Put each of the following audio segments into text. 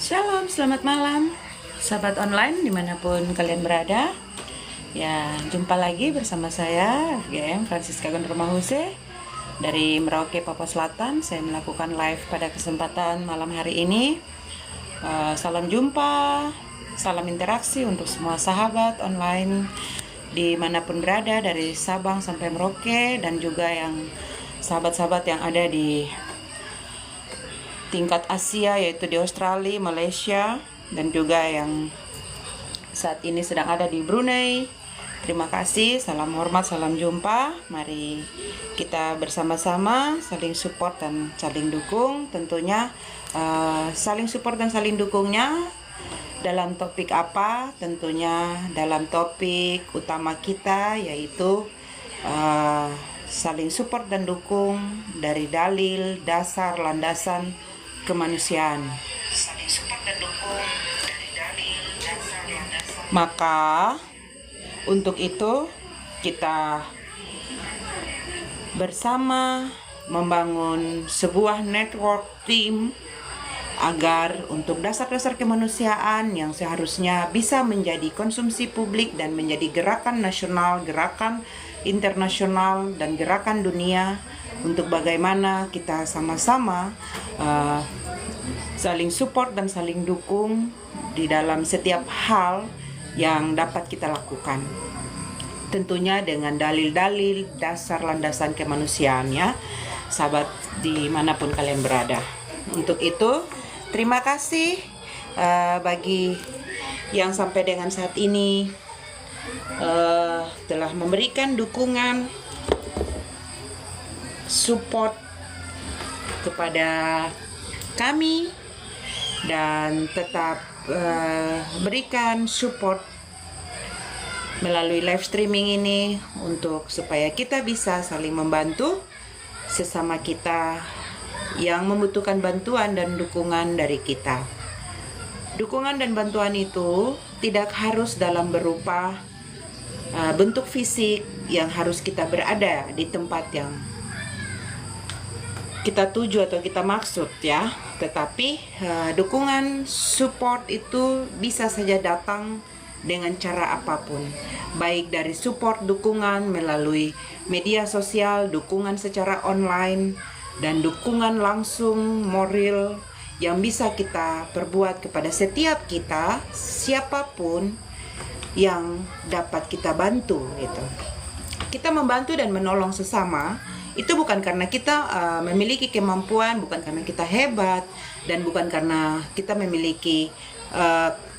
Shalom, selamat malam sahabat online dimanapun kalian berada. Ya, jumpa lagi bersama saya FGM Francisca Gondromahuse dari Merauke, Papua Selatan. Saya melakukan live pada kesempatan malam hari ini. Salam jumpa, salam interaksi untuk semua sahabat online dimanapun berada, dari Sabang sampai Merauke, dan juga yang sahabat-sahabat yang ada di tingkat Asia, yaitu di Australia, Malaysia, dan juga yang saat ini sedang ada di Brunei. Terima kasih, salam hormat, salam jumpa. Mari kita bersama-sama saling support dan saling dukung. Tentunya saling support dan saling dukungnya dalam topik apa? Tentunya dalam topik utama kita, yaitu saling support dan dukung dari dalil, dasar, landasan kemanusiaan. Saling support dan dukung dari dalil, dasar, landasan. Maka untuk itu kita bersama membangun sebuah network tim agar untuk dasar-dasar kemanusiaan yang seharusnya bisa menjadi konsumsi publik dan menjadi gerakan nasional, gerakan internasional, dan gerakan dunia, untuk bagaimana kita sama-sama saling support dan saling dukung di dalam setiap hal yang dapat kita lakukan. Tentunya dengan dalil-dalil, dasar, landasan kemanusiaan, ya sahabat dimanapun kalian berada. Untuk itu terima kasih bagi yang sampai dengan saat ini telah memberikan dukungan, support kepada kami, dan tetap berikan support melalui live streaming ini untuk supaya kita bisa saling membantu sesama kita yang membutuhkan bantuan dan dukungan dari kita. Dukungan dan bantuan itu tidak harus dalam berupa bentuk fisik yang harus kita berada di tempat yang kita tuju atau kita maksud, ya. Tetapi dukungan, support itu bisa saja datang dengan cara apapun, baik dari support dukungan melalui media sosial, dukungan secara online, dan dukungan langsung moral yang bisa kita perbuat kepada setiap kita, siapapun yang dapat kita bantu, gitu. Kita membantu dan menolong sesama itu bukan karena kita memiliki kemampuan, bukan karena kita hebat, dan bukan karena kita memiliki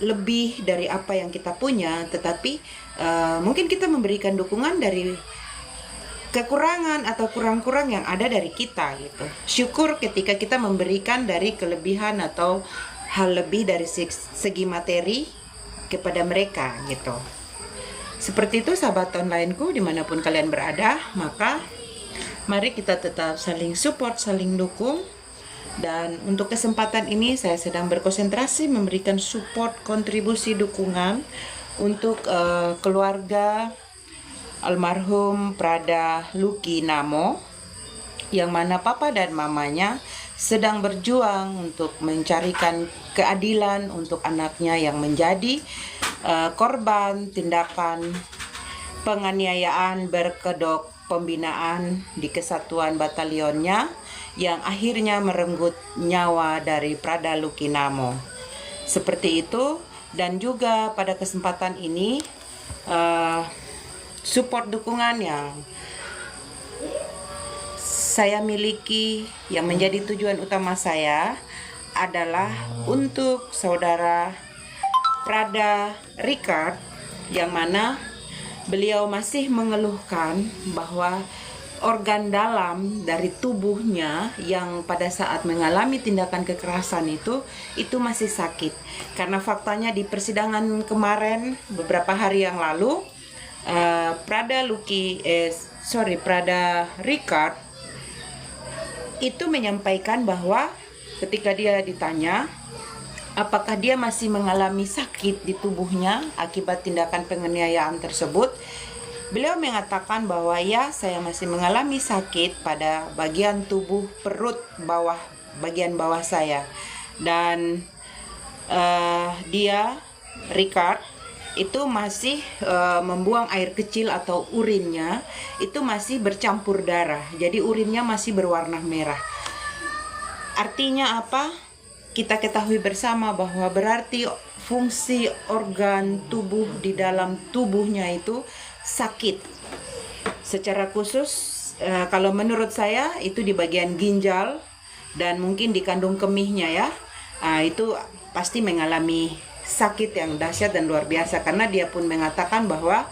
lebih dari apa yang kita punya, tetapi mungkin kita memberikan dukungan dari kekurangan atau kurang-kurang yang ada dari kita, gitu. Syukur ketika kita memberikan dari kelebihan atau hal lebih dari segi materi kepada mereka, gitu. Seperti itu sahabat onlineku dimanapun kalian berada. Maka mari kita tetap saling support, saling dukung. Dan untuk kesempatan ini saya sedang berkonsentrasi memberikan support, kontribusi, dukungan untuk keluarga almarhum Prada Luki Namo, yang mana papa dan mamanya sedang berjuang untuk mencarikan keadilan untuk anaknya yang menjadi korban tindakan penganiayaan berkedok pembinaan di kesatuan batalionnya, yang akhirnya merenggut nyawa dari Prada Luki Namo. Seperti itu. Dan juga pada kesempatan ini support dukungan yang saya miliki, yang menjadi tujuan utama saya, adalah untuk saudara Prada Richard, yang mana beliau masih mengeluhkan bahwa organ dalam dari tubuhnya yang pada saat mengalami tindakan kekerasan itu masih sakit. Karena faktanya di persidangan kemarin beberapa hari yang lalu, Prada Richard itu menyampaikan bahwa ketika dia ditanya apakah dia masih mengalami sakit di tubuhnya akibat tindakan penganiayaan tersebut, beliau mengatakan bahwa ya, saya masih mengalami sakit pada bagian tubuh perut bawah, bagian bawah saya. Dan Ricard itu masih membuang air kecil atau urinnya itu masih bercampur darah. Jadi urinnya masih berwarna merah. Artinya apa? Kita ketahui bersama bahwa berarti fungsi organ tubuh di dalam tubuhnya itu sakit. Secara khusus kalau menurut saya itu di bagian ginjal dan mungkin di kandung kemihnya ya. Itu pasti mengalami sakit yang dahsyat dan luar biasa, karena dia pun mengatakan bahwa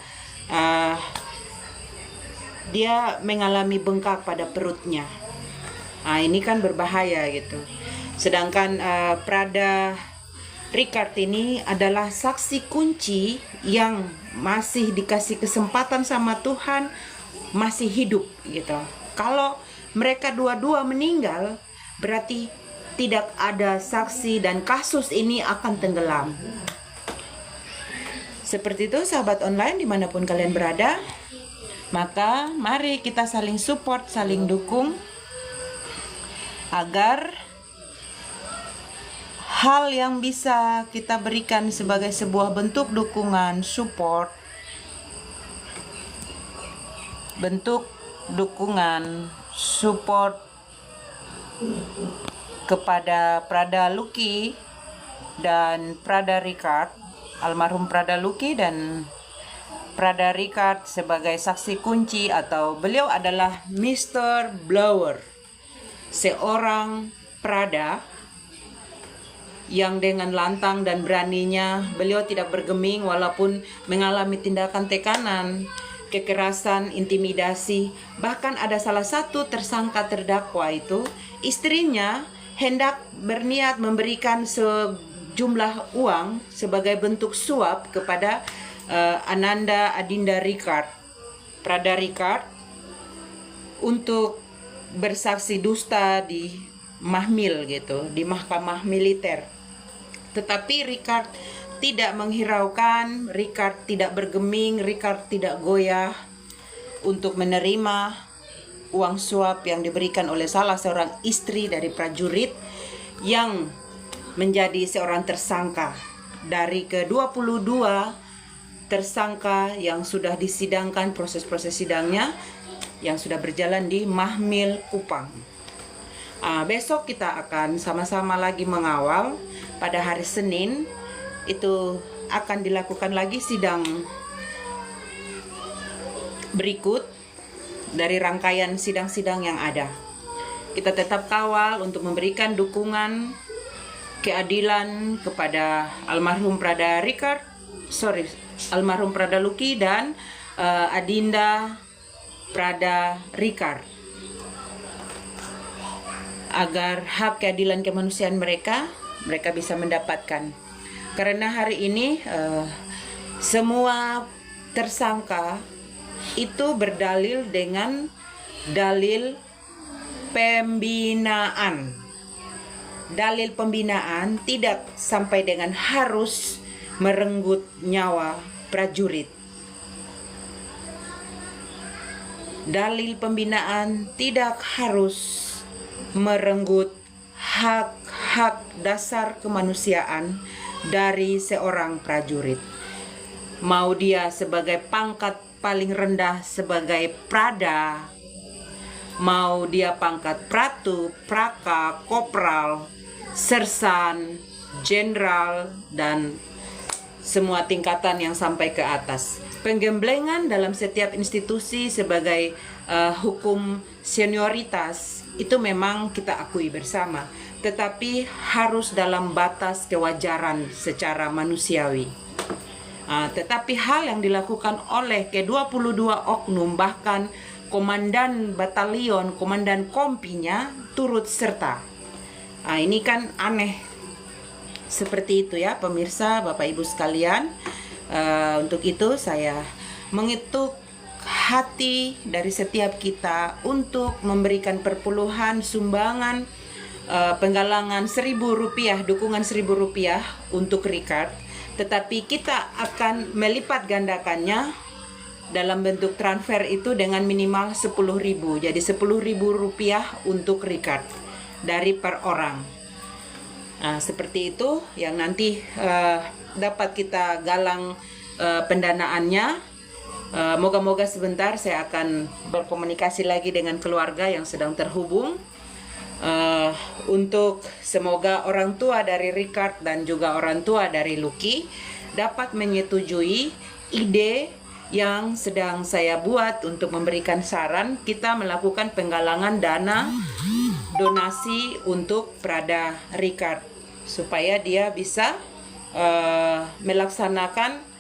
dia mengalami bengkak pada perutnya. Ini kan berbahaya gitu. Sedangkan Prada Ricard ini adalah saksi kunci yang masih dikasih kesempatan sama Tuhan, masih hidup gitu. Kalau mereka dua-dua meninggal, berarti tidak ada saksi dan kasus ini akan tenggelam. Seperti itu sahabat online dimanapun kalian berada. Maka mari kita saling support, saling dukung agar hal yang bisa kita berikan sebagai sebuah bentuk dukungan, support, kepada Prada Lucky dan Prada Ricard, almarhum Prada Lucky dan Prada Ricard sebagai saksi kunci, atau beliau adalah Mr. Blower, seorang Prada yang dengan lantang dan beraninya beliau tidak bergeming walaupun mengalami tindakan tekanan, kekerasan, intimidasi. Bahkan ada salah satu tersangka terdakwa itu istrinya hendak berniat memberikan sejumlah uang sebagai bentuk suap kepada Ananda Adinda Ricard, Prada Ricard, untuk bersaksi dusta di mahmil gitu, di mahkamah militer. Tetapi Ricard tidak menghiraukan, Ricard tidak bergeming, Ricard tidak goyah untuk menerima uang suap yang diberikan oleh salah seorang istri dari prajurit yang menjadi seorang tersangka dari ke-22 tersangka yang sudah disidangkan, proses-proses sidangnya yang sudah berjalan di Mahmil Kupang. Besok kita akan sama-sama lagi mengawal. Pada hari Senin itu akan dilakukan lagi sidang berikut dari rangkaian sidang-sidang yang ada. Kita tetap kawal untuk memberikan dukungan keadilan kepada almarhum Prada Lucky dan Adinda Prada Ricard, agar hak keadilan kemanusiaan mereka bisa mendapatkan. Karena hari ini semua tersangka itu berdalil dengan dalil pembinaan. Dalil pembinaan tidak sampai dengan harus merenggut nyawa prajurit. Dalil pembinaan tidak harus merenggut hak-hak dasar kemanusiaan dari seorang prajurit. Mau dia sebagai pangkat paling rendah sebagai Prada, mau dia pangkat Pratu, Praka, Kopral, Sersan, Jenderal, dan semua tingkatan yang sampai ke atas. Penggemblengan dalam setiap institusi sebagai hukum senioritas itu memang kita akui bersama, tetapi harus dalam batas kewajaran secara manusiawi. Tetapi hal yang dilakukan oleh ke-22 oknum, bahkan komandan batalion, komandan kompinya turut serta. Ini kan aneh. Seperti itu ya pemirsa, Bapak Ibu sekalian. Untuk itu saya mengetuk hati dari setiap kita untuk memberikan perpuluhan sumbangan penggalangan Rp1.000, dukungan Rp1.000 untuk Ricard. Tetapi kita akan melipat gandakannya dalam bentuk transfer itu dengan minimal 10.000. Jadi Rp10.000 untuk Ricard dari per orang. Nah, seperti itu yang nanti dapat kita galang pendanaannya. Moga-moga sebentar saya akan berkomunikasi lagi dengan keluarga yang sedang terhubung untuk semoga orang tua dari Richard dan juga orang tua dari Lucky dapat menyetujui ide yang sedang saya buat untuk memberikan saran kita melakukan penggalangan dana donasi untuk Prada Richard supaya dia bisa melaksanakan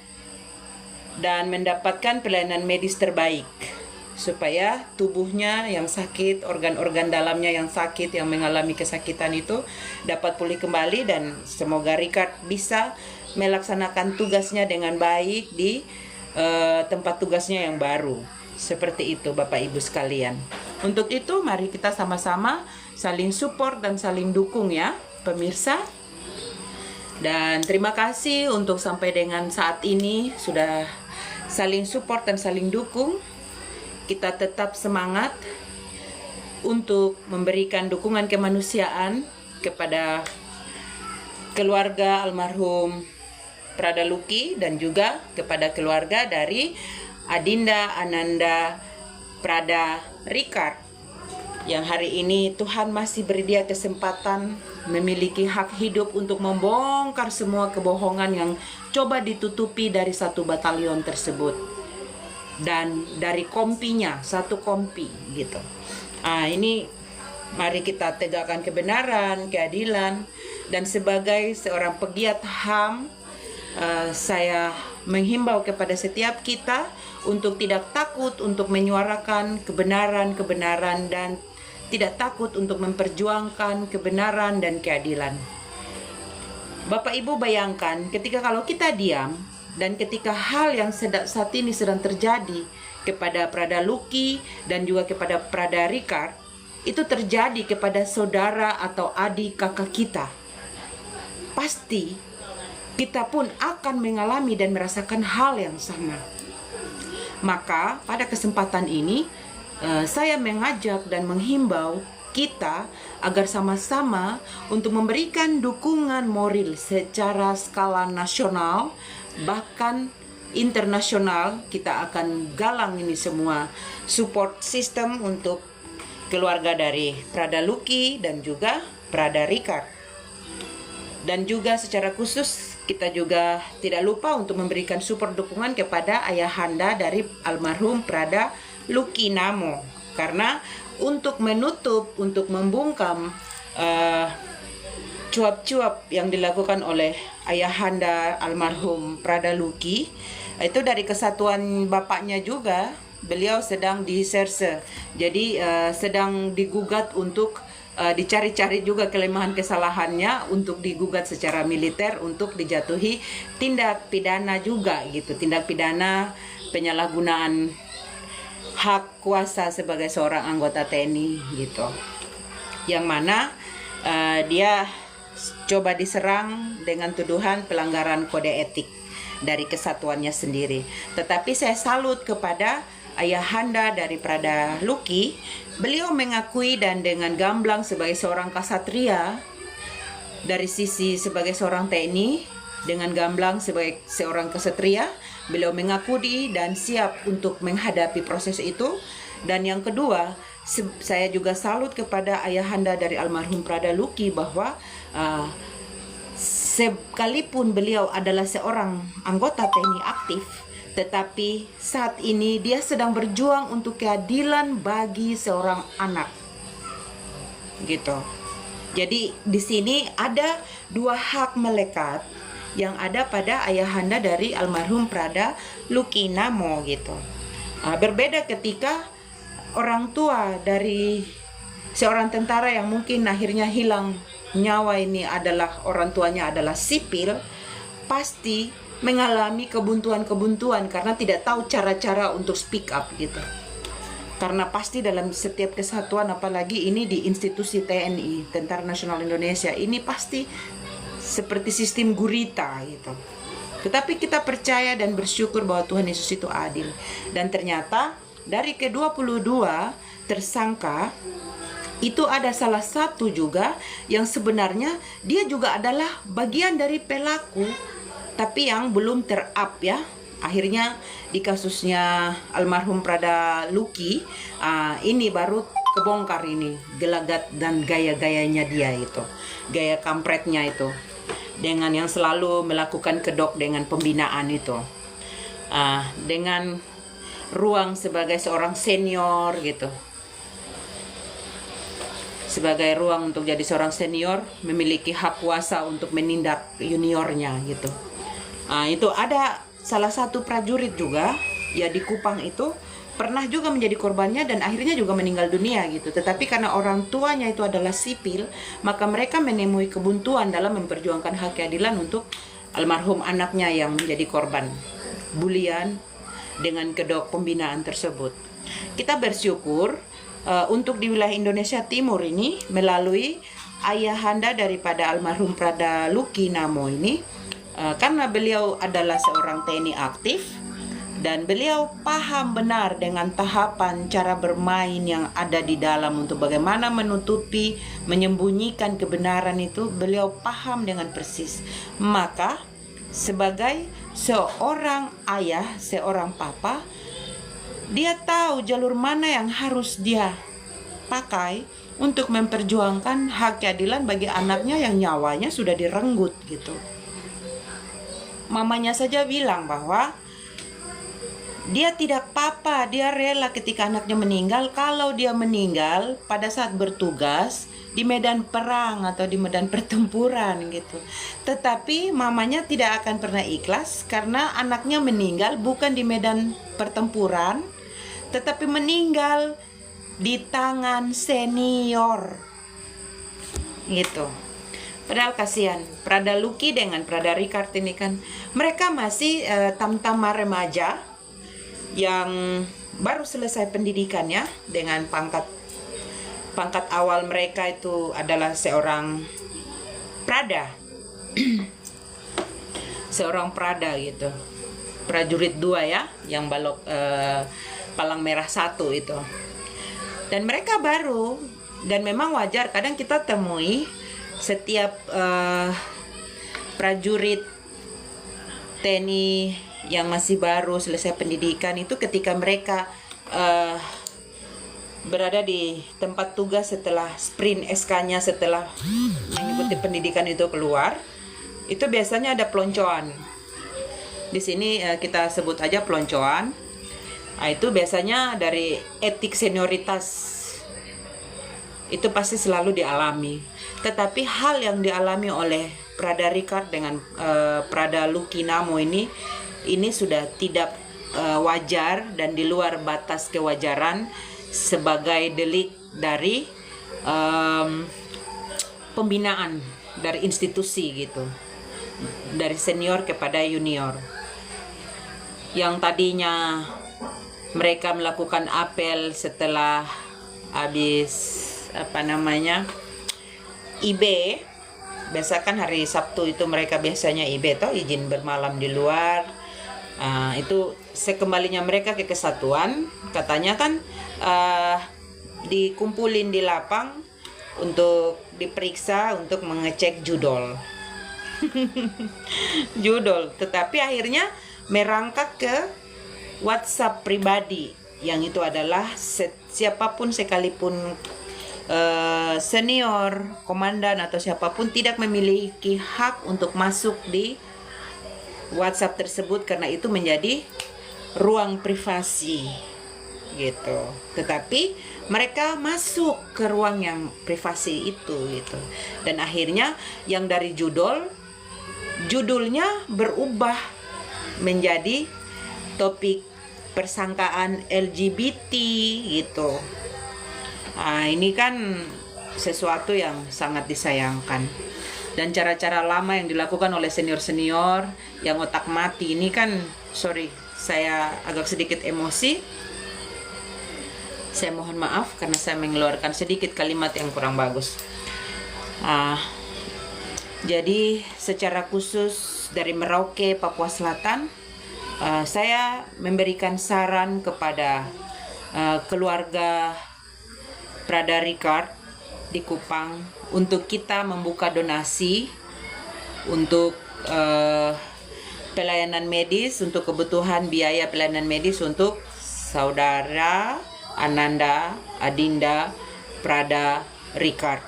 dan mendapatkan pelayanan medis terbaik supaya tubuhnya yang sakit, organ-organ dalamnya yang sakit, yang mengalami kesakitan itu dapat pulih kembali dan semoga Richard bisa melaksanakan tugasnya dengan baik di tempat tugasnya yang baru. Seperti itu Bapak Ibu sekalian. Untuk itu mari kita sama-sama saling support dan saling dukung ya pemirsa. Dan terima kasih untuk sampai dengan saat ini sudah saling support dan saling dukung. Kita tetap semangat untuk memberikan dukungan kemanusiaan kepada keluarga almarhum Prada Lucky dan juga kepada keluarga dari Adinda Ananda Prada Richard yang hari ini Tuhan masih beri dia kesempatan memiliki hak hidup untuk membongkar semua kebohongan yang coba ditutupi dari satu batalion tersebut dan dari kompinya, satu kompi gitu. Ini mari kita tegakkan kebenaran, keadilan, dan sebagai seorang pegiat HAM saya menghimbau kepada setiap kita untuk tidak takut untuk menyuarakan kebenaran-kebenaran dan tidak takut untuk memperjuangkan kebenaran dan keadilan. Bapak Ibu bayangkan ketika kalau kita diam dan ketika hal yang saat ini sedang terjadi kepada Prada Lucky dan juga kepada Prada Richard itu terjadi kepada saudara atau adik kakak kita, pasti kita pun akan mengalami dan merasakan hal yang sama. Maka pada kesempatan ini saya mengajak dan menghimbau kita agar sama-sama untuk memberikan dukungan moral secara skala nasional bahkan internasional. Kita akan galang ini semua support system untuk keluarga dari Prada Lucky dan juga Prada Richard. Dan juga secara khusus kita juga tidak lupa untuk memberikan support dukungan kepada ayahanda dari almarhum Prada Lucky Namo, karena untuk menutup, untuk membungkam cuap-cuap yang dilakukan oleh ayahanda almarhum Prada Lucky itu dari kesatuan bapaknya juga, beliau sedang diserse, jadi sedang digugat untuk dicari-cari juga kelemahan kesalahannya untuk digugat secara militer untuk dijatuhi tindak pidana juga gitu, tindak pidana penyalahgunaan hak kuasa sebagai seorang anggota TNI gitu, yang mana dia coba diserang dengan tuduhan pelanggaran kode etik dari kesatuannya sendiri. Tetapi saya salut kepada ayahanda dari Prada Lucky, beliau mengakui dan dengan gamblang sebagai seorang kasatria dari sisi sebagai seorang TNI, dengan gamblang sebagai seorang kesatria, beliau mengakui dan siap untuk menghadapi proses itu. Dan yang kedua, saya juga salut kepada ayahanda dari almarhum Prada Lucky bahwa sekalipun beliau adalah seorang anggota TNI aktif, tetapi saat ini dia sedang berjuang untuk keadilan bagi seorang anak. Gitu. Jadi di sini ada dua hak melekat yang ada pada ayahanda dari almarhum Prada Lucky Namo gitu. Berbeda ketika orang tua dari seorang tentara yang mungkin akhirnya hilang nyawa ini adalah orang tuanya adalah sipil, pasti mengalami kebuntuan-kebuntuan karena tidak tahu cara-cara untuk speak up gitu. Karena pasti dalam setiap kesatuan, apalagi ini di institusi TNI, Tentara Nasional Indonesia, ini pasti seperti sistem gurita gitu. Tetapi kita percaya dan bersyukur bahwa Tuhan Yesus itu adil. Dan ternyata dari ke-22 tersangka itu ada salah satu juga yang sebenarnya dia juga adalah bagian dari pelaku, tapi yang belum terap ya. Akhirnya di kasusnya almarhum Prada Luki, ini baru kebongkar ini gelagat dan gaya-gayanya dia itu, gaya kampretnya itu, dengan yang selalu melakukan kedok dengan pembinaan itu, dengan ruang sebagai seorang senior gitu. Sebagai ruang untuk jadi seorang senior, memiliki hak kuasa untuk menindak juniornya gitu. Itu ada salah satu prajurit juga ya di Kupang itu pernah juga menjadi korbannya dan akhirnya juga meninggal dunia gitu. Tetapi karena orang tuanya itu adalah sipil, maka mereka menemui kebuntuan dalam memperjuangkan hak keadilan untuk almarhum anaknya yang menjadi korban bulian dengan kedok pembinaan tersebut. Kita bersyukur untuk di wilayah Indonesia Timur ini melalui ayahanda daripada almarhum Prada Luki Namo ini, karena beliau adalah seorang TNI aktif dan beliau paham benar dengan tahapan cara bermain yang ada di dalam untuk bagaimana menutupi, menyembunyikan kebenaran itu, beliau paham dengan persis. Maka sebagai seorang ayah, seorang papa, dia tahu jalur mana yang harus dia pakai untuk memperjuangkan hak keadilan bagi anaknya yang nyawanya sudah direnggut gitu. Mamanya saja bilang bahwa dia tidak apa-apa, dia rela ketika anaknya meninggal, kalau dia meninggal pada saat bertugas di medan perang atau di medan pertempuran gitu. Tetapi mamanya tidak akan pernah ikhlas karena anaknya meninggal bukan di medan pertempuran, tetapi meninggal di tangan senior gitu. Padahal kasihan Prada Luki dengan Prada Richard ini kan mereka masih tamtama remaja yang baru selesai pendidikannya, dengan pangkat awal mereka itu adalah seorang Prada seorang Prada gitu, prajurit 2 ya, yang balok palang merah 1 itu. Dan mereka baru, dan memang wajar kadang kita temui setiap prajurit TNI yang masih baru selesai pendidikan itu ketika mereka berada di tempat tugas setelah sprint SK-nya, setelah mengikuti pendidikan itu keluar, itu biasanya ada peloncoan. Di sini kita sebut aja peloncoan. Itu biasanya dari etik senioritas itu pasti selalu dialami. Tetapi hal yang dialami oleh Prada Richard dengan Prada Luki Namo ini sudah tidak wajar dan di luar batas kewajaran sebagai delik dari pembinaan dari institusi gitu, dari senior kepada junior. Yang tadinya mereka melakukan apel setelah habis IB, biasa kan hari Sabtu itu mereka biasanya IB atau izin bermalam di luar. Itu sekembalinya mereka ke kesatuan, katanya kan dikumpulin di lapang untuk diperiksa untuk mengecek judol. Judol, tetapi akhirnya merangkak ke WhatsApp pribadi, yang itu adalah siapapun sekalipun senior, komandan atau siapapun tidak memiliki hak untuk masuk di WhatsApp tersebut karena itu menjadi ruang privasi gitu. Tetapi mereka masuk ke ruang yang privasi itu gitu. Dan akhirnya yang dari judulnya berubah menjadi topik persangkaan LGBT gitu. Ini kan sesuatu yang sangat disayangkan. Dan cara-cara lama yang dilakukan oleh senior-senior yang otak mati ini kan, saya agak sedikit emosi. Saya mohon maaf karena saya mengeluarkan sedikit kalimat yang kurang bagus. Jadi secara khusus dari Merauke, Papua Selatan, saya memberikan saran kepada keluarga Prada Richard di Kupang untuk kita membuka donasi untuk pelayanan medis, untuk kebutuhan biaya pelayanan medis untuk saudara Ananda Adinda Prada Ricard.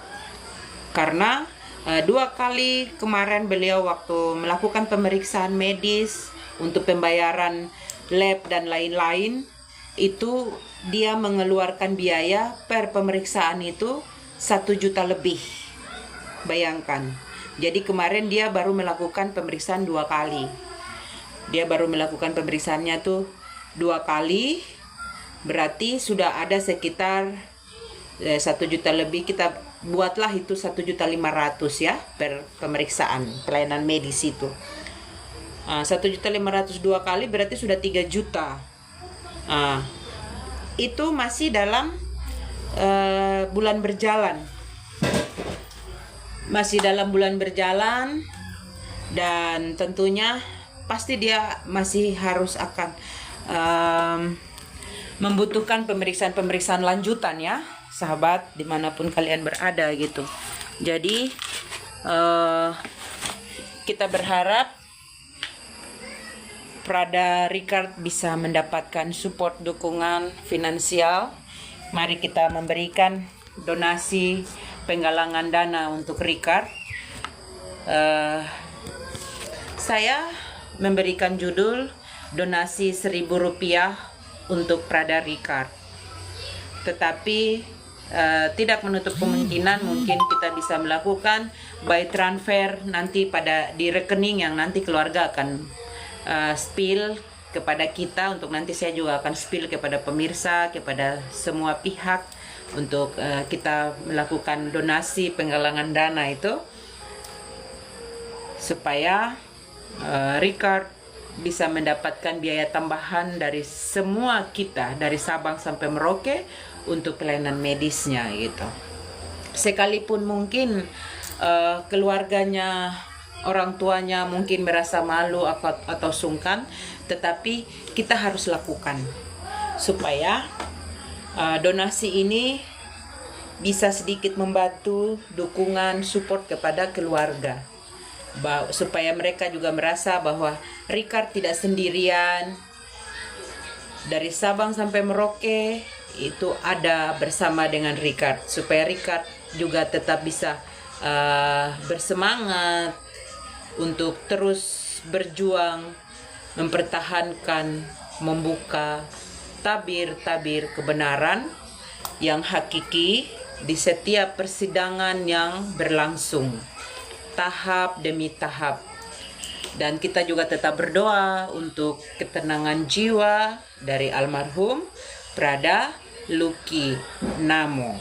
Karena 2 kali kemarin beliau waktu melakukan pemeriksaan medis untuk pembayaran lab dan lain-lain, itu dia mengeluarkan biaya per pemeriksaan itu 1 juta lebih. Bayangkan. Jadi kemarin dia baru melakukan pemeriksaan 2 kali. Dia baru melakukan pemeriksaannya tuh 2 kali. Berarti sudah ada sekitar 1 juta lebih. Kita buatlah itu 1.500.000 ya per pemeriksaan pelayanan medis itu. 1.500.000 2 kali berarti sudah 3 juta. Itu masih dalam bulan berjalan. Masih dalam bulan berjalan, dan tentunya pasti dia masih harus akan membutuhkan pemeriksaan-pemeriksaan lanjutan ya, sahabat, dimanapun kalian berada gitu. Jadi kita berharap Prada Ricard bisa mendapatkan support dukungan finansial. Mari kita memberikan donasi penggalangan dana untuk Ricard. Saya memberikan judul donasi Rp1.000 untuk Prada Ricard. Tetapi tidak menutup kemungkinan mungkin kita bisa melakukan by transfer nanti di rekening yang nanti keluarga akan spill kepada kita, untuk nanti saya juga akan spill kepada pemirsa, kepada semua pihak untuk kita melakukan donasi penggalangan dana itu supaya Ricard bisa mendapatkan biaya tambahan dari semua kita, dari Sabang sampai Merauke untuk pelayanan medisnya gitu. Sekalipun mungkin keluarganya, orang tuanya mungkin merasa malu atau sungkan, tetapi kita harus lakukan supaya donasi ini bisa sedikit membantu dukungan support kepada keluarga, supaya mereka juga merasa bahwa Ricard tidak sendirian. Dari Sabang sampai Merauke itu ada bersama dengan Ricard, supaya Ricard juga tetap bisa bersemangat untuk terus berjuang mempertahankan, membuka tabir-tabir kebenaran yang hakiki di setiap persidangan yang berlangsung tahap demi tahap. Dan kita juga tetap berdoa untuk ketenangan jiwa dari almarhum Prada Luki Namo.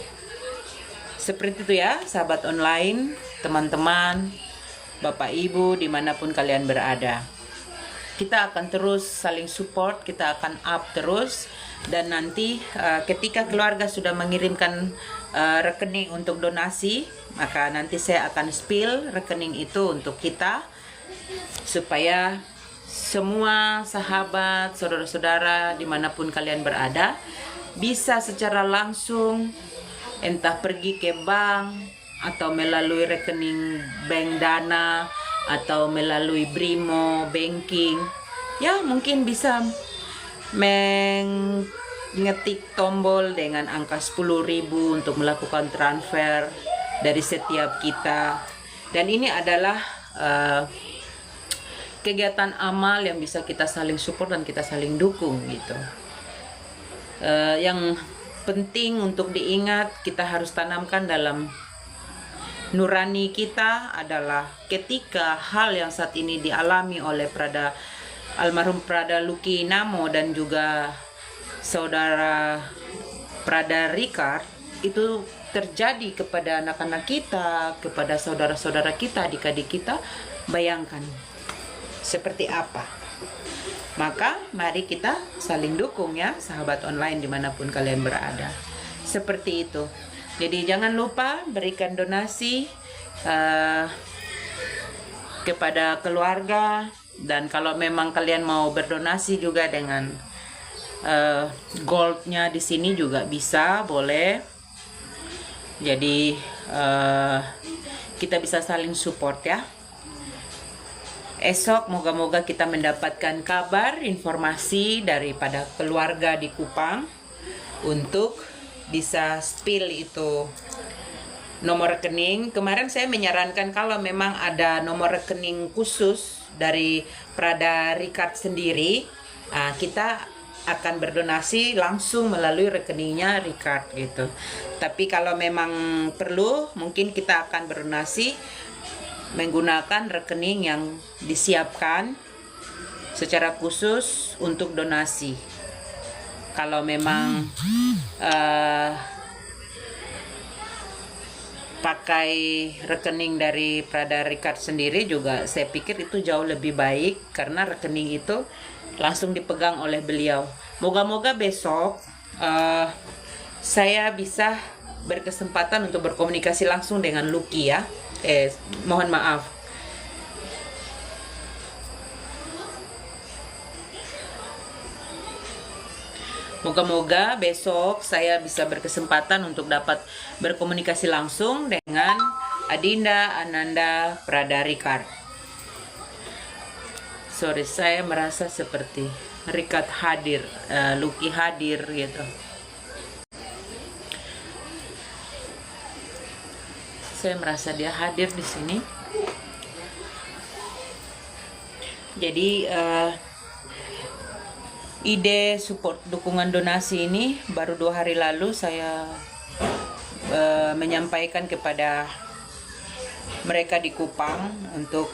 Seperti itu ya, sahabat online, teman-teman, Bapak Ibu dimanapun kalian berada. Kita akan terus saling support, kita akan up terus. Dan nanti ketika keluarga sudah mengirimkan rekening untuk donasi, maka nanti saya akan spill rekening itu untuk kita, supaya semua sahabat, saudara-saudara dimanapun kalian berada bisa secara langsung, entah pergi ke bank atau melalui rekening bank Dana atau melalui Brimo Banking, ya mungkin bisa mengetik tombol dengan angka 10.000 untuk melakukan transfer dari setiap kita. Dan ini adalah kegiatan amal yang bisa kita saling support dan kita saling dukung gitu. Yang penting untuk diingat, kita harus tanamkan dalam nurani kita adalah ketika hal yang saat ini dialami oleh almarhum Prada Luki Namo dan juga saudara Prada Ricard itu terjadi kepada anak-anak kita, kepada saudara-saudara kita, adik-adik kita, bayangkan seperti apa. Maka mari kita saling dukung ya, sahabat online dimanapun kalian berada. Seperti itu. Jadi jangan lupa berikan donasi kepada keluarga, dan kalau memang kalian mau berdonasi juga dengan goldnya di sini juga bisa, boleh. Jadi kita bisa saling support ya. Esok moga-moga kita mendapatkan kabar, informasi daripada keluarga di Kupang untuk bisa spill itu nomor rekening. Kemarin saya menyarankan kalau memang ada nomor rekening khusus dari Prada Ricard sendiri, kita akan berdonasi langsung melalui rekeningnya Ricard gitu. Tapi kalau memang perlu, mungkin kita akan berdonasi menggunakan rekening yang disiapkan secara khusus untuk donasi. Kalau memang pakai rekening dari Prada Ricard sendiri juga, saya pikir itu jauh lebih baik karena rekening itu langsung dipegang oleh beliau. Moga-moga besok saya bisa berkesempatan untuk berkomunikasi langsung dengan Lucky ya. Mohon maaf. Moga-moga besok saya bisa berkesempatan untuk dapat berkomunikasi langsung dengan Adinda Ananda Prada Ricard. Sorry, saya merasa seperti Ricard hadir, Lucky hadir gitu. Saya merasa dia hadir di sini. Jadi ide support dukungan donasi ini baru 2 hari lalu saya menyampaikan kepada mereka di Kupang untuk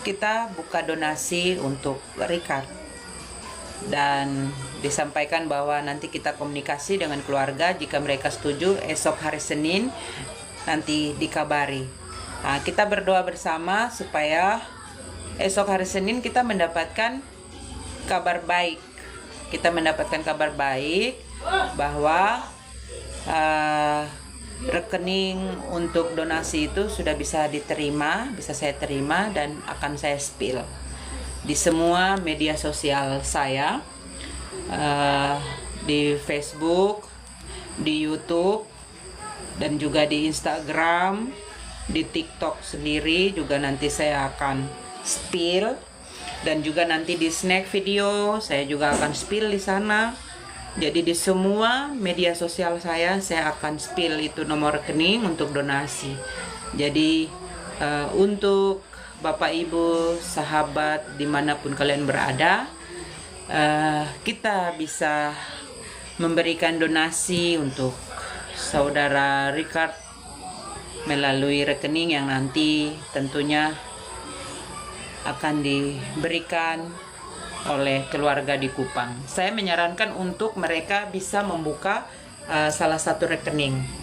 kita buka donasi untuk Ricard, dan disampaikan bahwa nanti kita komunikasi dengan keluarga. Jika mereka setuju, esok hari Senin nanti dikabari. Kita berdoa bersama supaya esok hari Senin kita mendapatkan kabar baik. Kita mendapatkan kabar baik bahwa rekening untuk donasi itu sudah bisa diterima, bisa saya terima dan akan saya spill di semua media sosial saya, di Facebook, di YouTube, dan juga di Instagram, di TikTok sendiri juga nanti saya akan spill, dan juga nanti di snack video saya juga akan spill di sana. Jadi di semua media sosial saya akan spill itu nomor rekening untuk donasi. Jadi untuk Bapak Ibu, sahabat dimanapun kalian berada, kita bisa memberikan donasi untuk saudara Ricard melalui rekening yang nanti tentunya akan diberikan oleh keluarga di Kupang. Saya menyarankan untuk mereka bisa membuka salah satu rekening.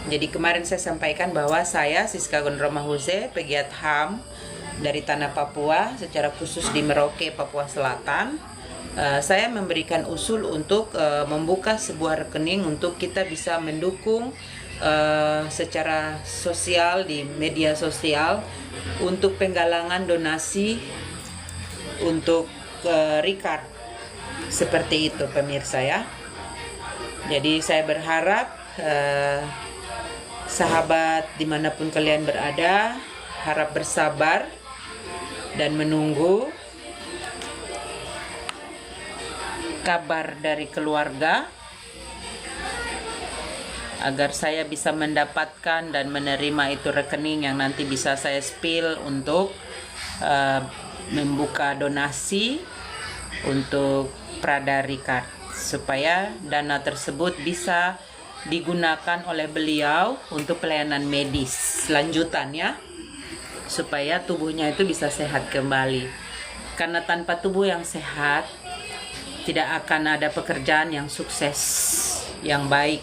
Jadi kemarin saya sampaikan bahwa saya, Siska Gondroma Jose, pegiat HAM dari tanah Papua, secara khusus di Merauke, Papua Selatan, saya memberikan usul untuk membuka sebuah rekening untuk kita bisa mendukung secara sosial di media sosial untuk penggalangan donasi untuk Ricard. Seperti itu pemirsa ya. Jadi saya berharap sahabat dimanapun kalian berada harap bersabar dan menunggu kabar dari keluarga agar saya bisa mendapatkan dan menerima itu rekening yang nanti bisa saya spill untuk membuka donasi untuk Prada Ricard, supaya dana tersebut bisa digunakan oleh beliau untuk pelayanan medis lanjutan ya, supaya tubuhnya itu bisa sehat kembali. Karena tanpa tubuh yang sehat tidak akan ada pekerjaan yang sukses, yang baik.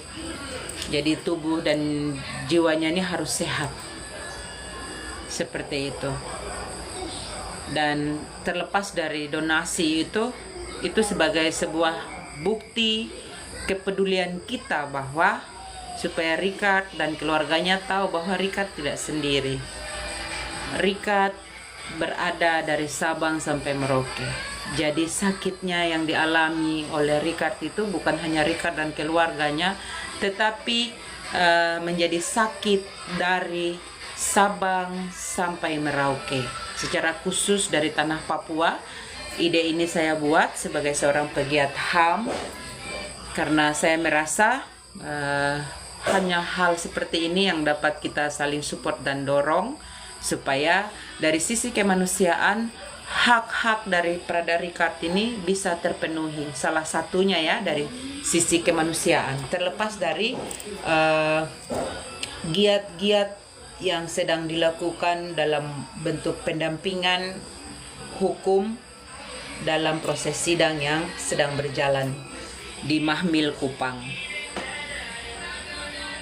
Jadi tubuh dan jiwanya ini harus sehat. Seperti itu. Dan terlepas dari donasi itu sebagai sebuah bukti kepedulian kita bahwa supaya Ricard dan keluarganya tahu bahwa Ricard tidak sendiri. Ricard berada dari Sabang sampai Merauke. Jadi sakitnya yang dialami oleh Ricard itu bukan hanya Ricard dan keluarganya, tetapi menjadi sakit dari Sabang sampai Merauke. Secara khusus dari tanah Papua, ide ini saya buat sebagai seorang pegiat HAM karena saya merasa hanya hal seperti ini yang dapat kita saling support dan dorong supaya dari sisi kemanusiaan hak-hak dari Prada Richard ini bisa terpenuhi. Salah satunya ya dari sisi kemanusiaan, terlepas dari giat-giat yang sedang dilakukan dalam bentuk pendampingan hukum dalam proses sidang yang sedang berjalan di Mahmil Kupang.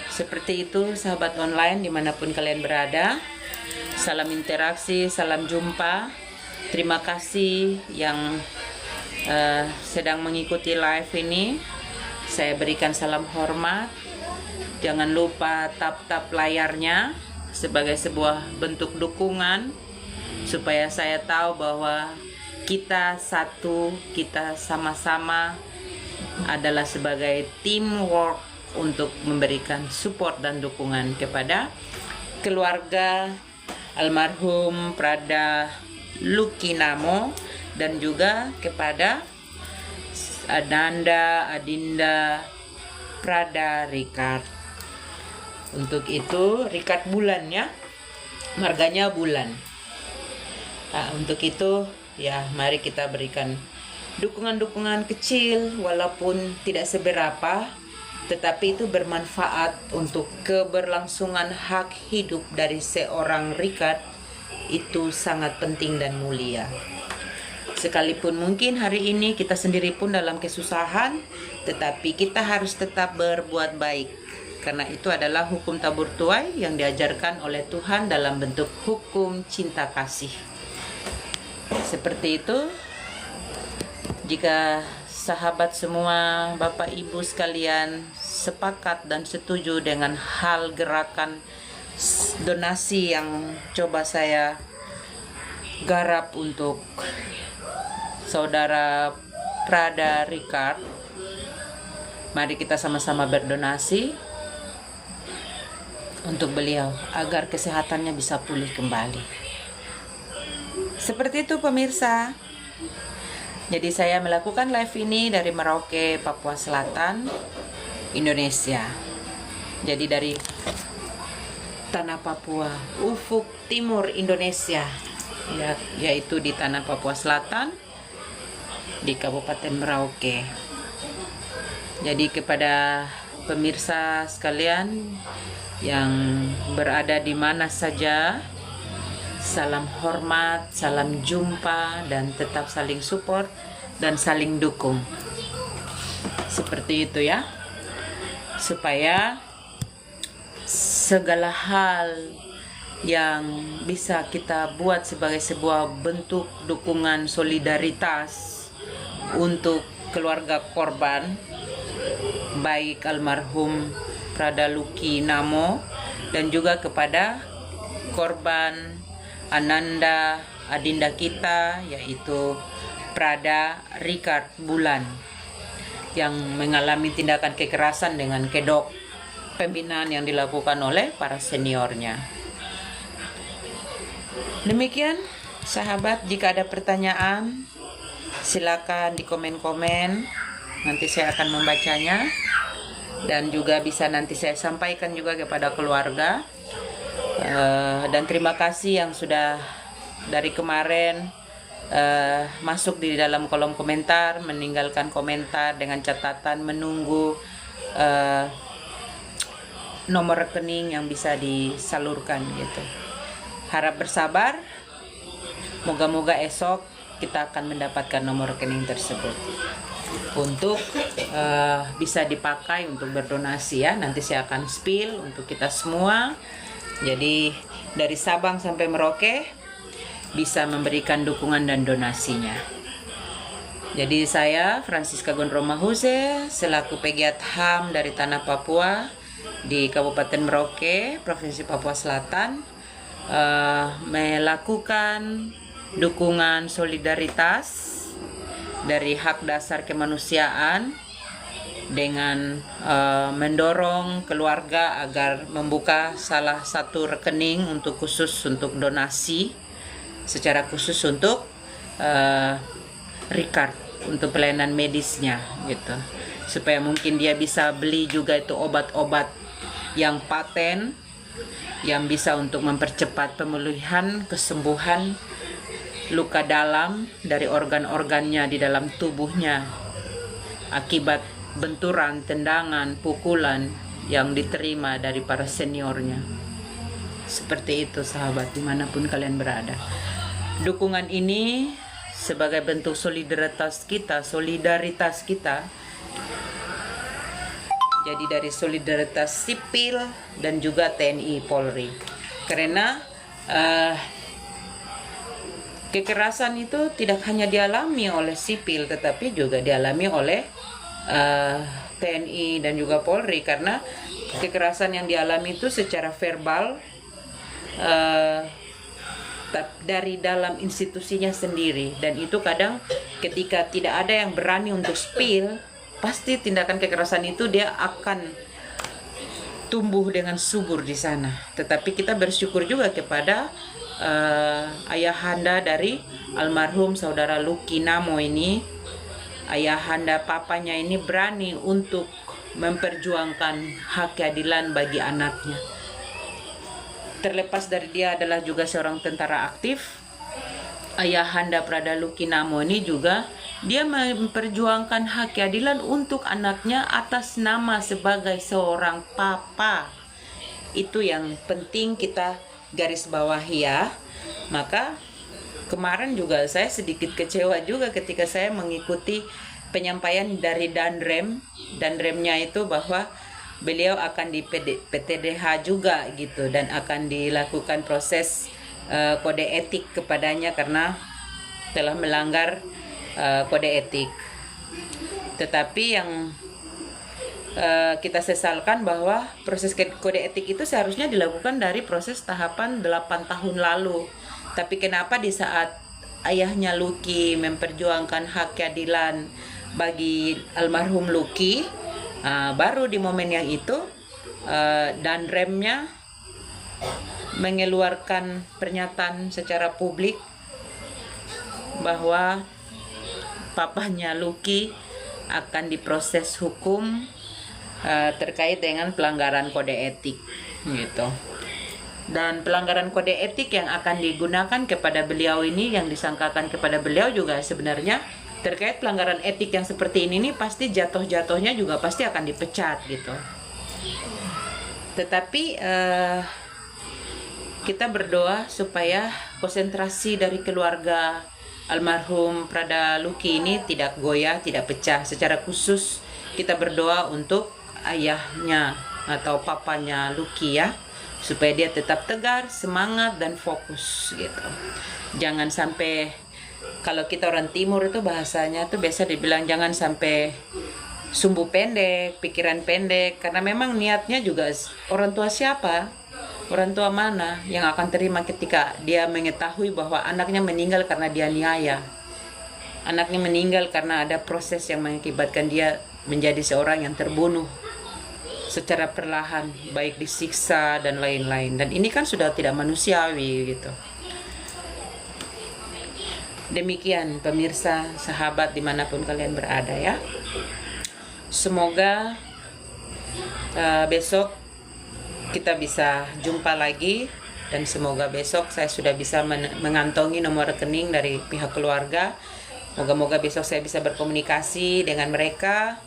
Seperti itu sahabat online dimanapun kalian berada. Salam interaksi, salam jumpa. Terima kasih yang sedang mengikuti live ini. Saya berikan salam hormat. Jangan lupa tap-tap layarnya sebagai sebuah bentuk dukungan supaya saya tahu bahwa kita satu, kita sama-sama adalah sebagai teamwork untuk memberikan support dan dukungan kepada keluarga almarhum Prada Luki Namo dan juga kepada Ananda Adinda Prada Richard. Untuk itu Richard bulan ya, marganya bulan. Nah, untuk itu ya mari kita berikan dukungan-dukungan kecil walaupun tidak seberapa, tetapi itu bermanfaat untuk keberlangsungan hak hidup dari seorang Richard. Itu sangat penting dan mulia. Sekalipun mungkin hari ini kita sendiri pun dalam kesusahan, tetapi kita harus tetap berbuat baik. Karena itu adalah hukum tabur tuai yang diajarkan oleh Tuhan dalam bentuk hukum cinta kasih. Seperti itu, jika sahabat semua, Bapak Ibu sekalian sepakat dan setuju dengan hal gerakan donasi yang coba saya garap untuk saudara Prada Richard, mari kita sama-sama berdonasi untuk beliau agar kesehatannya bisa pulih kembali. Seperti itu pemirsa. Jadi saya melakukan live ini dari Merauke, Papua Selatan, Indonesia. Jadi dari tanah Papua, ufuk timur Indonesia, yaitu di tanah Papua Selatan, di Kabupaten Merauke. Jadi kepada pemirsa sekalian yang berada di mana saja, salam hormat, salam jumpa, dan tetap saling support dan saling dukung. Seperti itu ya, supaya segala hal yang bisa kita buat sebagai sebuah bentuk dukungan solidaritas untuk keluarga korban, baik almarhum Prada Luki Namo dan juga kepada korban Ananda Adinda kita, yaitu Prada Richard Bulan yang mengalami tindakan kekerasan dengan kedok pembinaan yang dilakukan oleh para seniornya. Demikian sahabat, jika ada pertanyaan silakan di komen-komen, nanti saya akan membacanya dan juga bisa nanti saya sampaikan juga kepada keluarga. Dan terima kasih yang sudah dari kemarin masuk di dalam kolom komentar, meninggalkan komentar dengan catatan menunggu nomor rekening yang bisa disalurkan gitu. Harap bersabar, moga-moga esok kita akan mendapatkan nomor rekening tersebut untuk bisa dipakai untuk berdonasi ya. Nanti saya akan spill untuk kita semua. Jadi dari Sabang sampai Merauke bisa memberikan dukungan dan donasinya. Jadi saya Francisca Gondroma Huse selaku pegiat HAM dari tanah Papua di Kabupaten Merauke, Provinsi Papua Selatan, melakukan dukungan solidaritas dari hak dasar kemanusiaan dengan mendorong keluarga agar membuka salah satu rekening untuk donasi secara khusus untuk Ricard untuk pelayanan medisnya gitu, supaya mungkin dia bisa beli juga itu obat-obat yang paten yang bisa untuk mempercepat pemulihan kesembuhan luka dalam dari organ-organnya di dalam tubuhnya akibat benturan, tendangan, pukulan yang diterima dari para seniornya. Seperti itu sahabat, dimanapun kalian berada. Dukungan ini sebagai bentuk solidaritas kita. Jadi dari solidaritas sipil dan juga TNI Polri. Karena kekerasan itu tidak hanya dialami oleh sipil, tetapi juga dialami oleh TNI dan juga Polri, karena kekerasan yang dialami itu secara verbal dari dalam institusinya sendiri, dan itu kadang ketika tidak ada yang berani untuk spill, pasti tindakan kekerasan itu dia akan tumbuh dengan subur di sana. Tetapi kita bersyukur juga kepada ayahanda dari almarhum saudara Lucky Namo ini, ayahanda papanya ini berani untuk memperjuangkan hak keadilan bagi anaknya. Terlepas dari dia adalah juga seorang tentara aktif, ayahanda Prada Lucky Namo ini juga dia memperjuangkan hak keadilan untuk anaknya atas nama sebagai seorang papa. Itu yang penting kita garis bawahi ya. Maka kemarin juga saya sedikit kecewa juga ketika saya mengikuti penyampaian dari Danremnya itu bahwa beliau akan di PTDH juga gitu, dan akan dilakukan proses kode etik kepadanya karena telah melanggar kode etik. Tetapi yang kita sesalkan bahwa proses kode etik itu seharusnya dilakukan dari proses tahapan 8 tahun lalu. Tapi kenapa di saat ayahnya Lucky memperjuangkan hak keadilan bagi almarhum Lucky, baru di momen yang itu Danremnya mengeluarkan pernyataan secara publik bahwa papanya Lucky akan diproses hukum terkait dengan pelanggaran kode etik gitu. Dan pelanggaran kode etik yang akan digunakan kepada beliau ini, yang disangkakan kepada beliau juga sebenarnya terkait pelanggaran etik yang seperti ini pasti jatuh-jatuhnya juga pasti akan dipecat gitu. Tetapi kita berdoa supaya konsentrasi dari keluarga almarhum Prada Lucky ini tidak goyah, tidak pecah. Secara khusus kita berdoa untuk ayahnya atau papanya Lucky ya, supaya dia tetap tegar, semangat, dan fokus gitu. Jangan sampai, kalau kita orang timur itu bahasanya tuh biasa dibilang jangan sampai sumbu pendek, pikiran pendek, karena memang niatnya juga orang tua siapa, orang tua mana yang akan terima ketika dia mengetahui bahwa anaknya meninggal karena dia niaya, anaknya meninggal karena ada proses yang mengakibatkan dia menjadi seorang yang terbunuh secara perlahan, baik disiksa dan lain-lain. Dan ini kan sudah tidak manusiawi gitu. Demikian pemirsa, sahabat dimanapun kalian berada ya. Semoga besok kita bisa jumpa lagi, dan semoga besok saya sudah bisa mengantongi nomor rekening dari pihak keluarga. Moga-moga besok saya bisa berkomunikasi dengan mereka,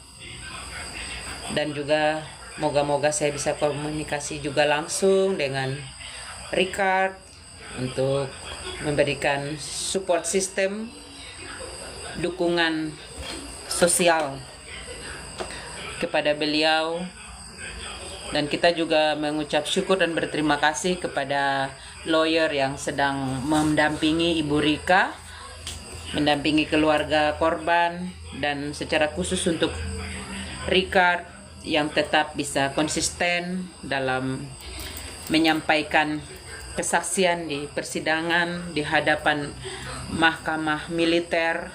dan juga moga-moga saya bisa komunikasi juga langsung dengan Ricard untuk memberikan support system, dukungan sosial kepada beliau. Dan kita juga mengucap syukur dan berterima kasih kepada lawyer yang sedang mendampingi Ibu Rika, mendampingi keluarga korban, dan secara khusus untuk Ricard yang tetap bisa konsisten dalam menyampaikan kesaksian di persidangan di hadapan mahkamah militer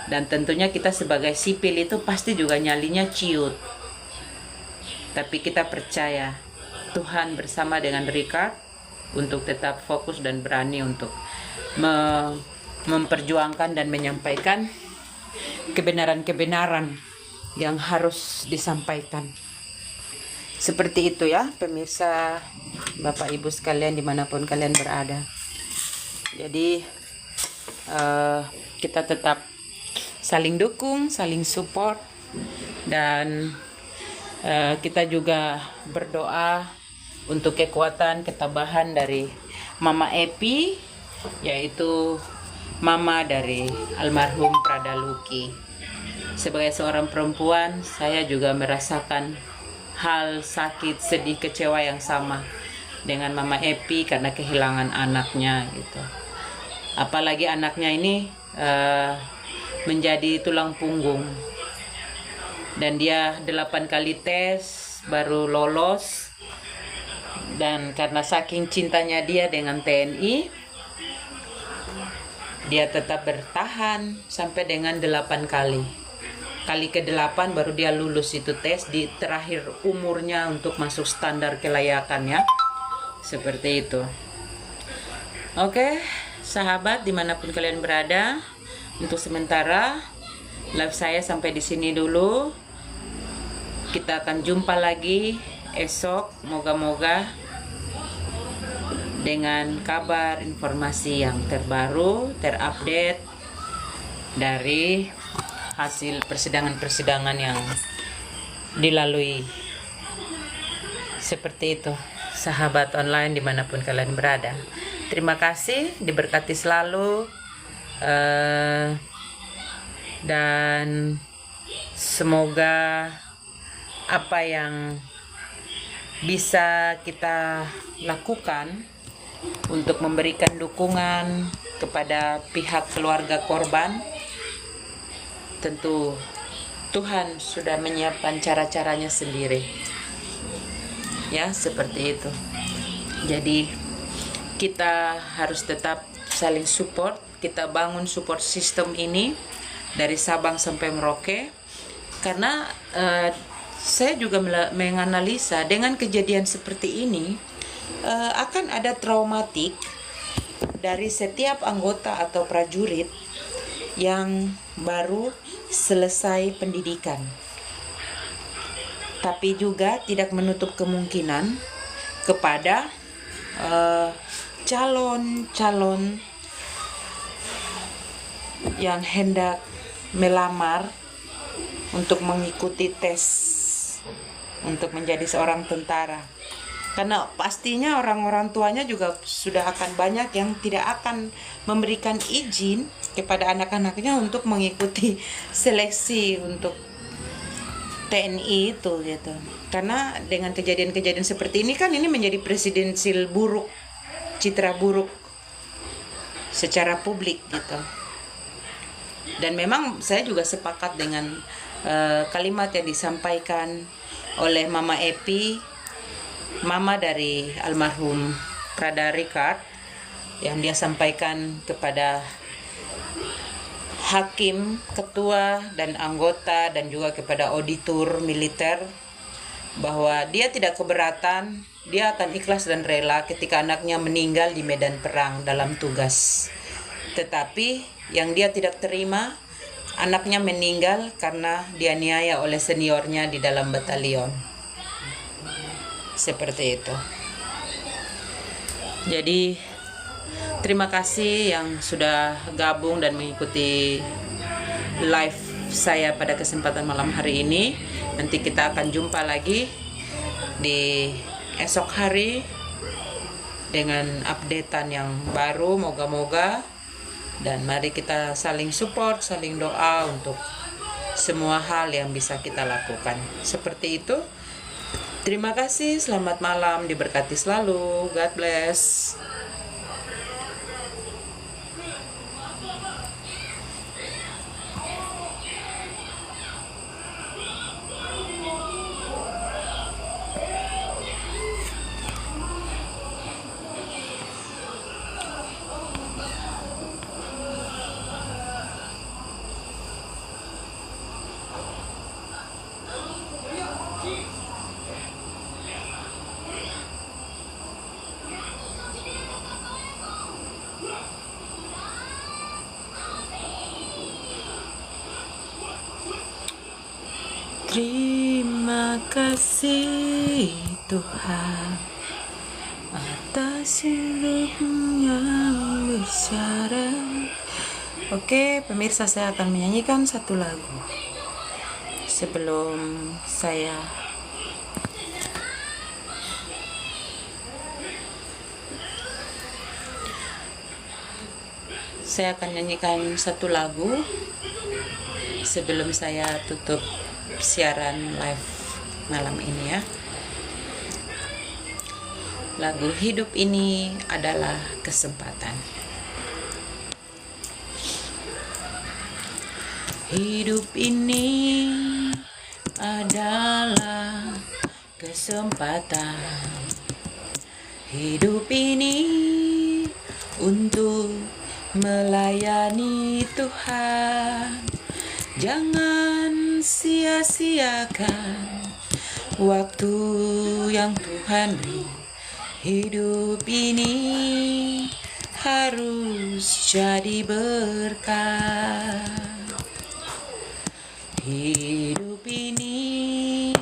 Dan tentunya kita sebagai sipil itu pasti juga nyalinya ciut. Tapi kita percaya Tuhan bersama dengan Richard untuk tetap fokus dan berani untuk memperjuangkan dan menyampaikan kebenaran-kebenaran yang harus disampaikan. Seperti itu ya pemirsa, Bapak Ibu sekalian dimanapun kalian berada. Jadi kita tetap saling dukung, saling support, dan kita juga berdoa untuk kekuatan, ketabahan dari Mama Epi, yaitu mama dari almarhum Prada Luki. Sebagai seorang perempuan, saya juga merasakan hal sakit, sedih, kecewa yang sama dengan Mama Epi karena kehilangan anaknya gitu. Apalagi anaknya ini menjadi tulang punggung, dan dia 8 kali tes baru lolos. Dan karena saking cintanya dia dengan TNI, dia tetap bertahan sampai dengan 8 kali. Kali ke-8 baru dia lulus itu tes di terakhir umurnya untuk masuk standar kelayakannya. Seperti itu. Oke, sahabat dimanapun kalian berada, untuk sementara live saya sampai di sini dulu. Kita akan jumpa lagi esok, moga-moga dengan kabar informasi yang terbaru, terupdate dari hasil persidangan-persidangan yang dilalui. Seperti itu, sahabat online dimanapun kalian berada. Terima kasih, diberkati selalu, dan semoga apa yang bisa kita lakukan untuk memberikan dukungan kepada pihak keluarga korban, tentu Tuhan sudah menyiapkan cara-caranya sendiri. Ya, seperti itu. Jadi kita harus tetap saling support. Kita bangun support system ini dari Sabang sampai Merauke, karena saya juga menganalisa dengan kejadian seperti ini akan ada traumatik dari setiap anggota atau prajurit yang baru selesai pendidikan. Tapi juga tidak menutup kemungkinan kepada calon-calon yang hendak melamar untuk mengikuti tes untuk menjadi seorang tentara. Karena pastinya orang-orang tuanya juga sudah akan banyak yang tidak akan memberikan izin kepada anak-anaknya untuk mengikuti seleksi untuk TNI itu gitu. Karena dengan kejadian-kejadian seperti ini kan ini menjadi presidensil buruk, citra buruk secara publik gitu. Dan memang saya juga sepakat dengan kalimat yang disampaikan oleh Mama Epi, mama dari almarhum Prada Richard, yang dia sampaikan kepada hakim, ketua dan anggota, dan juga kepada auditor militer, bahwa dia tidak keberatan, dia akan ikhlas dan rela ketika anaknya meninggal di medan perang dalam tugas. Tetapi yang dia tidak terima, anaknya meninggal karena dianiaya oleh seniornya di dalam batalion. Seperti itu. Jadi terima kasih yang sudah gabung dan mengikuti live saya pada kesempatan malam hari ini. Nanti kita akan jumpa lagi di esok hari dengan updatean yang baru, moga-moga. Dan mari kita saling support, saling doa untuk semua hal yang bisa kita lakukan. Seperti itu. Terima kasih, selamat malam, diberkati selalu. God bless. Terima kasih Tuhan atas hidup yang bicara. Oke, pemirsa, saya akan menyanyikan satu lagu sebelum saya akan nyanyikan satu lagu sebelum saya tutup siaran live malam ini ya. Lagu Hidup Ini Adalah Kesempatan. Hidup ini adalah kesempatan. Hidup ini untuk melayani Tuhan. Jangan sia-siakan waktu yang Tuhan beri. Hidup ini harus jadi berkat. Hidup ini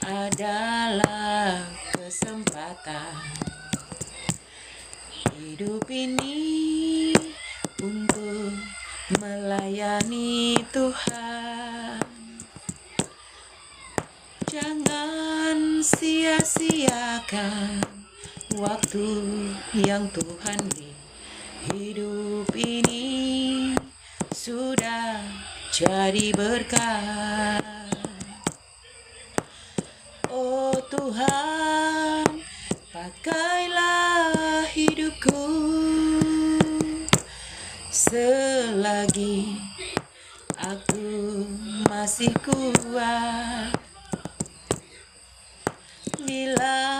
adalah kesempatan. Hidup ini untuk melayani Tuhan. Jangan sia-siakan waktu yang Tuhan beri. Hidup ini sudah jadi berkat. Oh Tuhan, pakailah hidupku selagi aku masih kuat. Bila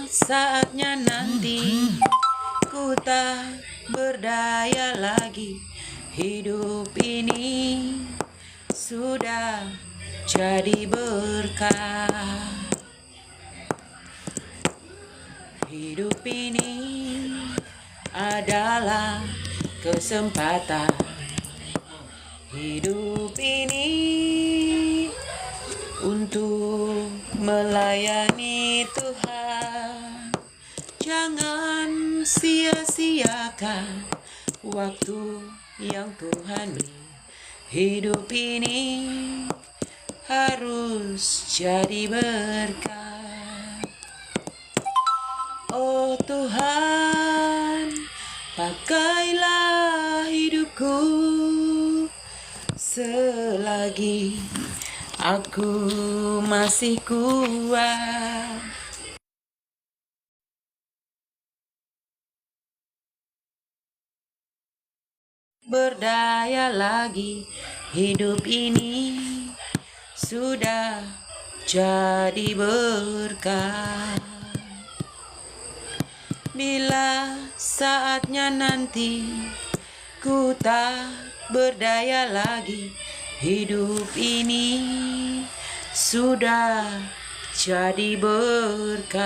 saatnya nanti ku tak berdaya lagi, hidup ini sudah jadi berkat. Hidup ini adalah kesempatan. Hidup ini untuk melayani Tuhan. Jangan sia-siakan waktu yang Tuhan beri. Hidup ini harus jadi berkat. Oh Tuhan, pakailah hidupku selagi aku masih kuat. Berdaya lagi, hidup ini sudah jadi berkat. Bila saatnya nanti ku tak berdaya lagi, hidup ini sudah jadi berkat.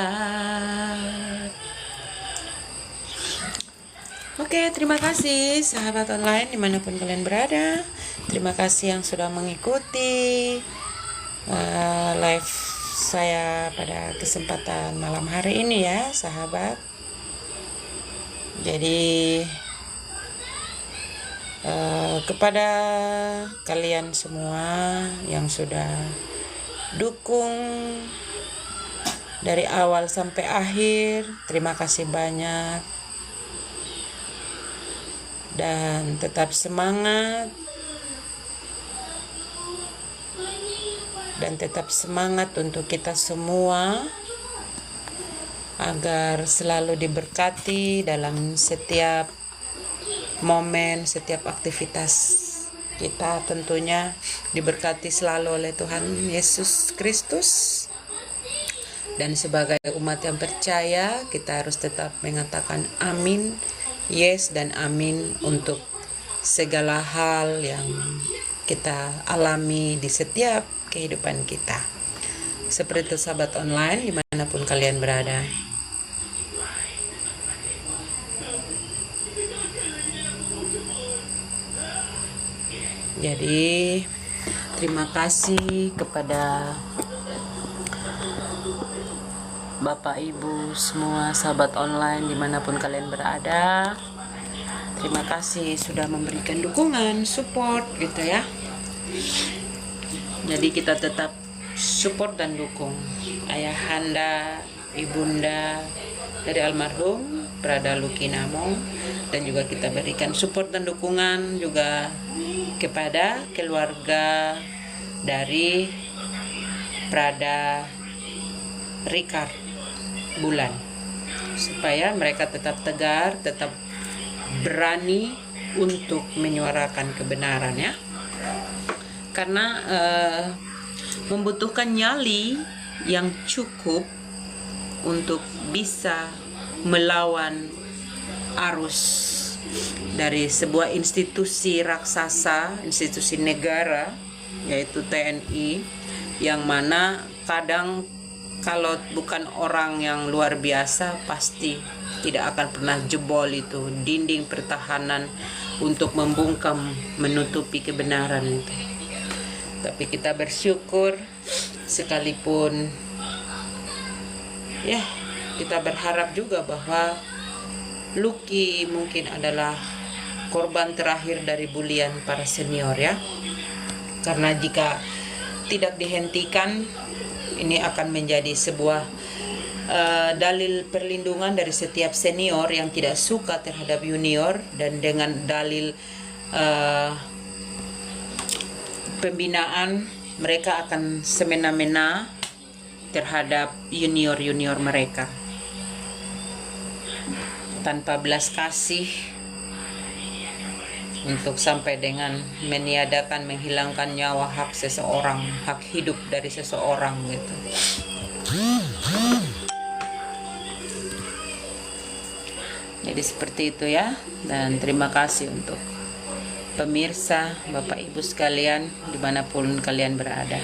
Oke, terima kasih sahabat online dimanapun kalian berada. Terima kasih yang sudah mengikuti live saya pada kesempatan malam hari ini ya sahabat. Jadi kepada kalian semua yang sudah dukung dari awal sampai akhir, terima kasih banyak. Dan tetap semangat untuk kita semua agar selalu diberkati dalam setiap momen, setiap aktivitas kita, tentunya diberkati selalu oleh Tuhan Yesus Kristus. Dan sebagai umat yang percaya, kita harus tetap mengatakan amin, yes dan amin untuk segala hal yang kita alami di setiap kehidupan kita. Seperti itu sahabat online dimanapun kalian berada. Jadi Terima kasih kepada Bapak Ibu semua sahabat online dimanapun kalian berada. Terima kasih sudah memberikan dukungan, support gitu ya. Jadi kita tetap support dan dukung ayahanda, ibunda dari almarhum Prada Lucky Namo, dan juga kita berikan support dan dukungan juga kepada keluarga dari Prada Richard Bulan, supaya mereka tetap tegar, tetap berani untuk menyuarakan kebenaran ya, karena membutuhkan nyali yang cukup untuk bisa melawan arus dari sebuah institusi raksasa, institusi negara yaitu TNI, yang mana kadang kalau bukan orang yang luar biasa pasti tidak akan pernah jebol itu dinding pertahanan untuk membungkam, menutupi kebenaran itu. Tapi kita bersyukur, sekalipun ya kita berharap juga bahwa Lucky mungkin adalah korban terakhir dari bulian para senior ya, karena jika tidak dihentikan ini akan menjadi sebuah dalil perlindungan dari setiap senior yang tidak suka terhadap junior, dan dengan dalil pembinaan mereka akan semena-mena terhadap junior-junior mereka tanpa belas kasih, untuk sampai dengan meniadakan, menghilangkan nyawa, hak seseorang, hak hidup dari seseorang gitu. Jadi seperti itu ya, dan terima kasih untuk pemirsa, Bapak Ibu sekalian dimanapun kalian berada.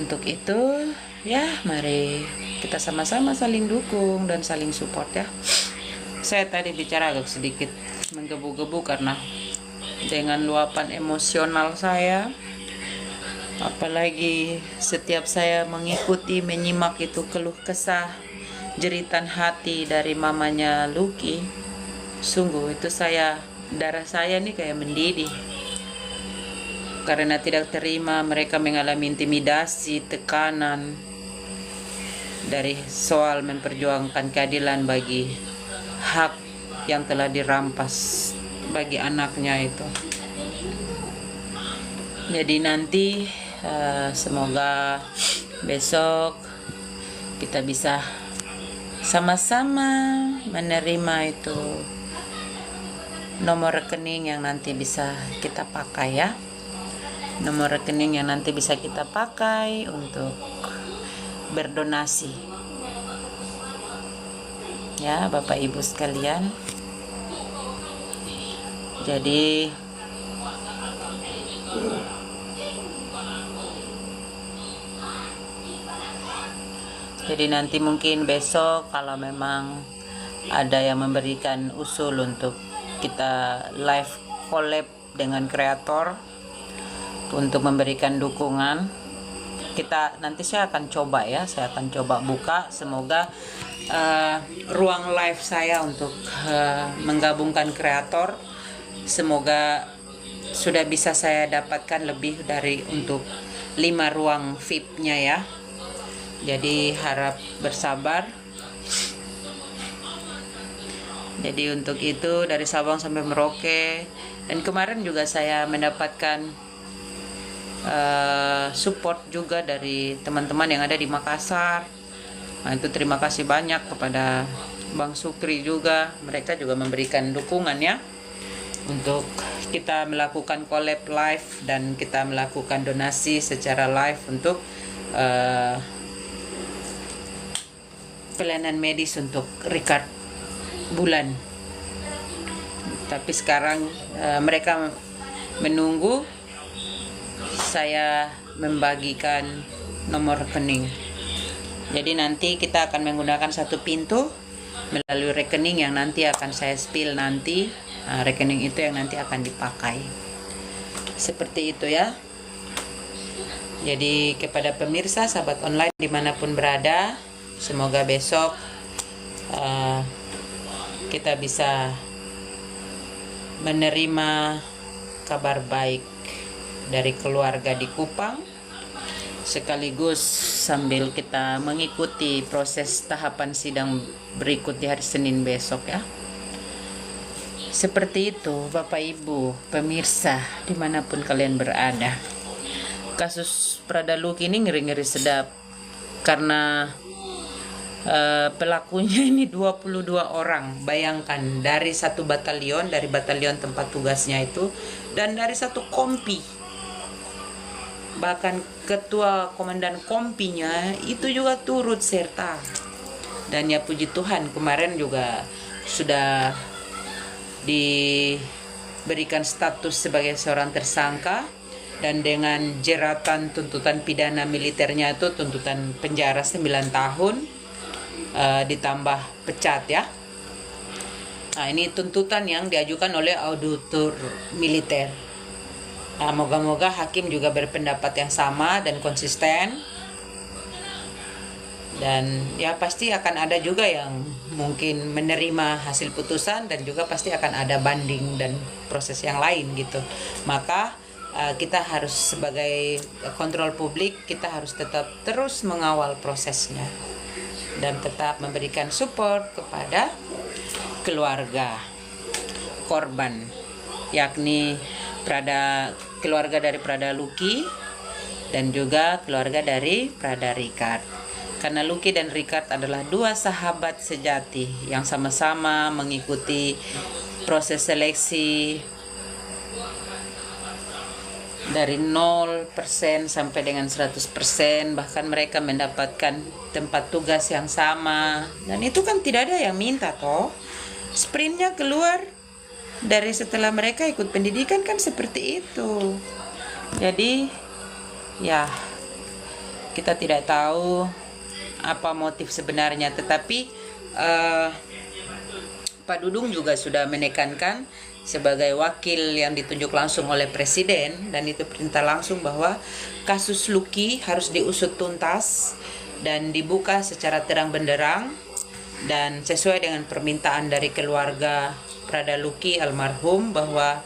Untuk itu ya, mari kita sama-sama saling dukung dan saling support ya. Saya tadi bicara agak sedikit menggebu-gebu karena dengan luapan emosional saya, apalagi setiap saya mengikuti, menyimak itu keluh kesah, jeritan hati dari mamanya Lucky, sungguh itu darah saya nih kayak mendidih, karena tidak terima mereka mengalami intimidasi, tekanan dari soal memperjuangkan keadilan bagi hak yang telah dirampas bagi anaknya itu. Jadi nanti semoga besok kita bisa sama-sama menerima itu nomor rekening yang nanti bisa kita pakai ya. Nomor rekening yang nanti bisa kita pakai untuk berdonasi ya, Bapak Ibu sekalian. Jadi nanti mungkin besok kalau memang ada yang memberikan usul untuk kita live collab dengan kreator untuk memberikan dukungan, nanti saya akan coba ya, saya akan coba buka, semoga ruang live saya untuk menggabungkan kreator, semoga sudah bisa saya dapatkan lebih dari untuk 5 ruang VIP-nya ya. Jadi harap bersabar. Jadi untuk itu dari Sabang sampai Merauke, dan kemarin juga saya mendapatkan support juga dari teman-teman yang ada di Makassar. Nah, itu terima kasih banyak kepada Bang Sukri juga, mereka juga memberikan dukungan ya untuk kita melakukan collab live dan kita melakukan donasi secara live untuk pelayanan medis untuk Richard Bulan. Tapi sekarang mereka menunggu saya membagikan nomor rekening. Jadi nanti kita akan menggunakan satu pintu melalui rekening yang nanti akan saya spill nanti. Rekening itu yang nanti akan dipakai. Seperti itu ya. Jadi kepada pemirsa sahabat online dimanapun berada, semoga besok kita bisa menerima kabar baik dari keluarga di Kupang, sekaligus sambil kita mengikuti proses tahapan sidang berikut di hari Senin besok ya. Seperti itu Bapak Ibu pemirsa dimanapun kalian berada. Kasus Prada Luki ini ngeri-ngeri sedap karena pelakunya ini 22 orang. Bayangkan, dari satu batalion, dari batalion tempat tugasnya itu, dan dari satu kompi. Bahkan ketua komandan kompinya itu juga turut serta. Dan ya puji Tuhan, kemarin juga sudah diberikan status sebagai seorang tersangka, dan dengan jeratan tuntutan pidana militernya itu tuntutan penjara 9 tahun ditambah pecat ya. Nah, ini tuntutan yang diajukan oleh auditor militer. Moga-moga hakim juga berpendapat yang sama dan konsisten. Dan ya pasti akan ada juga yang mungkin menerima hasil putusan, dan juga pasti akan ada banding dan proses yang lain gitu. Maka kita harus sebagai kontrol publik, kita harus tetap terus mengawal prosesnya dan tetap memberikan support kepada keluarga korban, yakni keluarga dari Prada Luki dan juga keluarga dari Prada Richard. Karena Luki dan Richard adalah dua sahabat sejati yang sama-sama mengikuti proses seleksi dari 0% sampai dengan 100%. Bahkan mereka mendapatkan tempat tugas yang sama. Dan itu kan tidak ada yang minta toh. Sprintnya keluar dari setelah mereka ikut pendidikan kan seperti itu. Jadi ya kita tidak tahu apa motif sebenarnya, tetapi Pak Dudung juga sudah menekankan sebagai wakil yang ditunjuk langsung oleh Presiden, dan itu perintah langsung, bahwa kasus Luki harus diusut tuntas dan dibuka secara terang benderang, dan sesuai dengan permintaan dari keluarga Prada Luki almarhum bahwa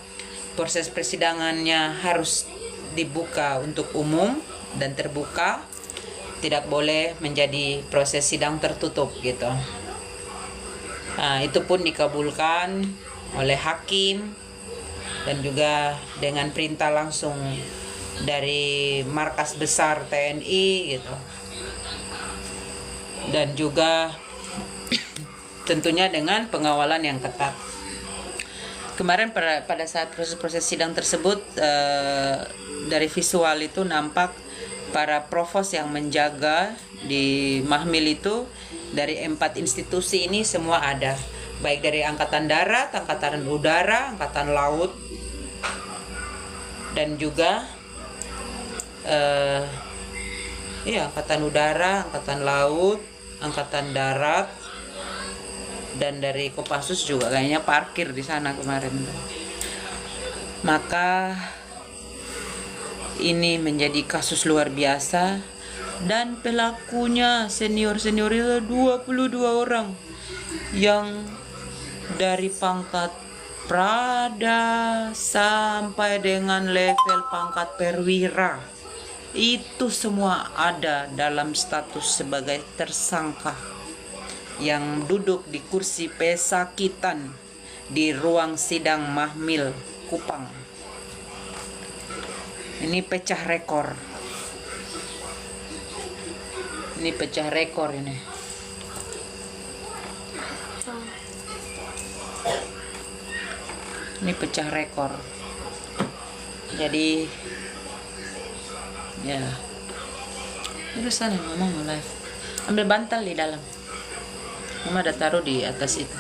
proses persidangannya harus dibuka untuk umum dan terbuka, tidak boleh menjadi proses sidang tertutup gitu. Nah, itu pun dikabulkan oleh hakim dan juga dengan perintah langsung dari markas besar TNI gitu. Dan juga tentunya dengan pengawalan yang ketat. Kemarin pada saat proses sidang tersebut, dari visual itu nampak para provos yang menjaga di Mahmil itu dari 4 institusi ini semua ada, baik dari Angkatan Darat, Angkatan Udara, Angkatan Laut, dan juga Angkatan Udara, Angkatan Laut, Angkatan Darat, dan dari Kopassus juga kayaknya parkir di sana kemarin. Maka ini menjadi kasus luar biasa, dan pelakunya senior-senior itu 22 orang yang dari pangkat Prada sampai dengan level pangkat perwira. Itu semua ada dalam status sebagai tersangka yang duduk di kursi pesakitan di ruang sidang Mahmil Kupang. Ini pecah rekor. Ini pecah rekor ini. Ini pecah rekor. Jadi ya. Terus sana mama mau live. Ambil bantal di dalam. Mama ada taruh di atas itu.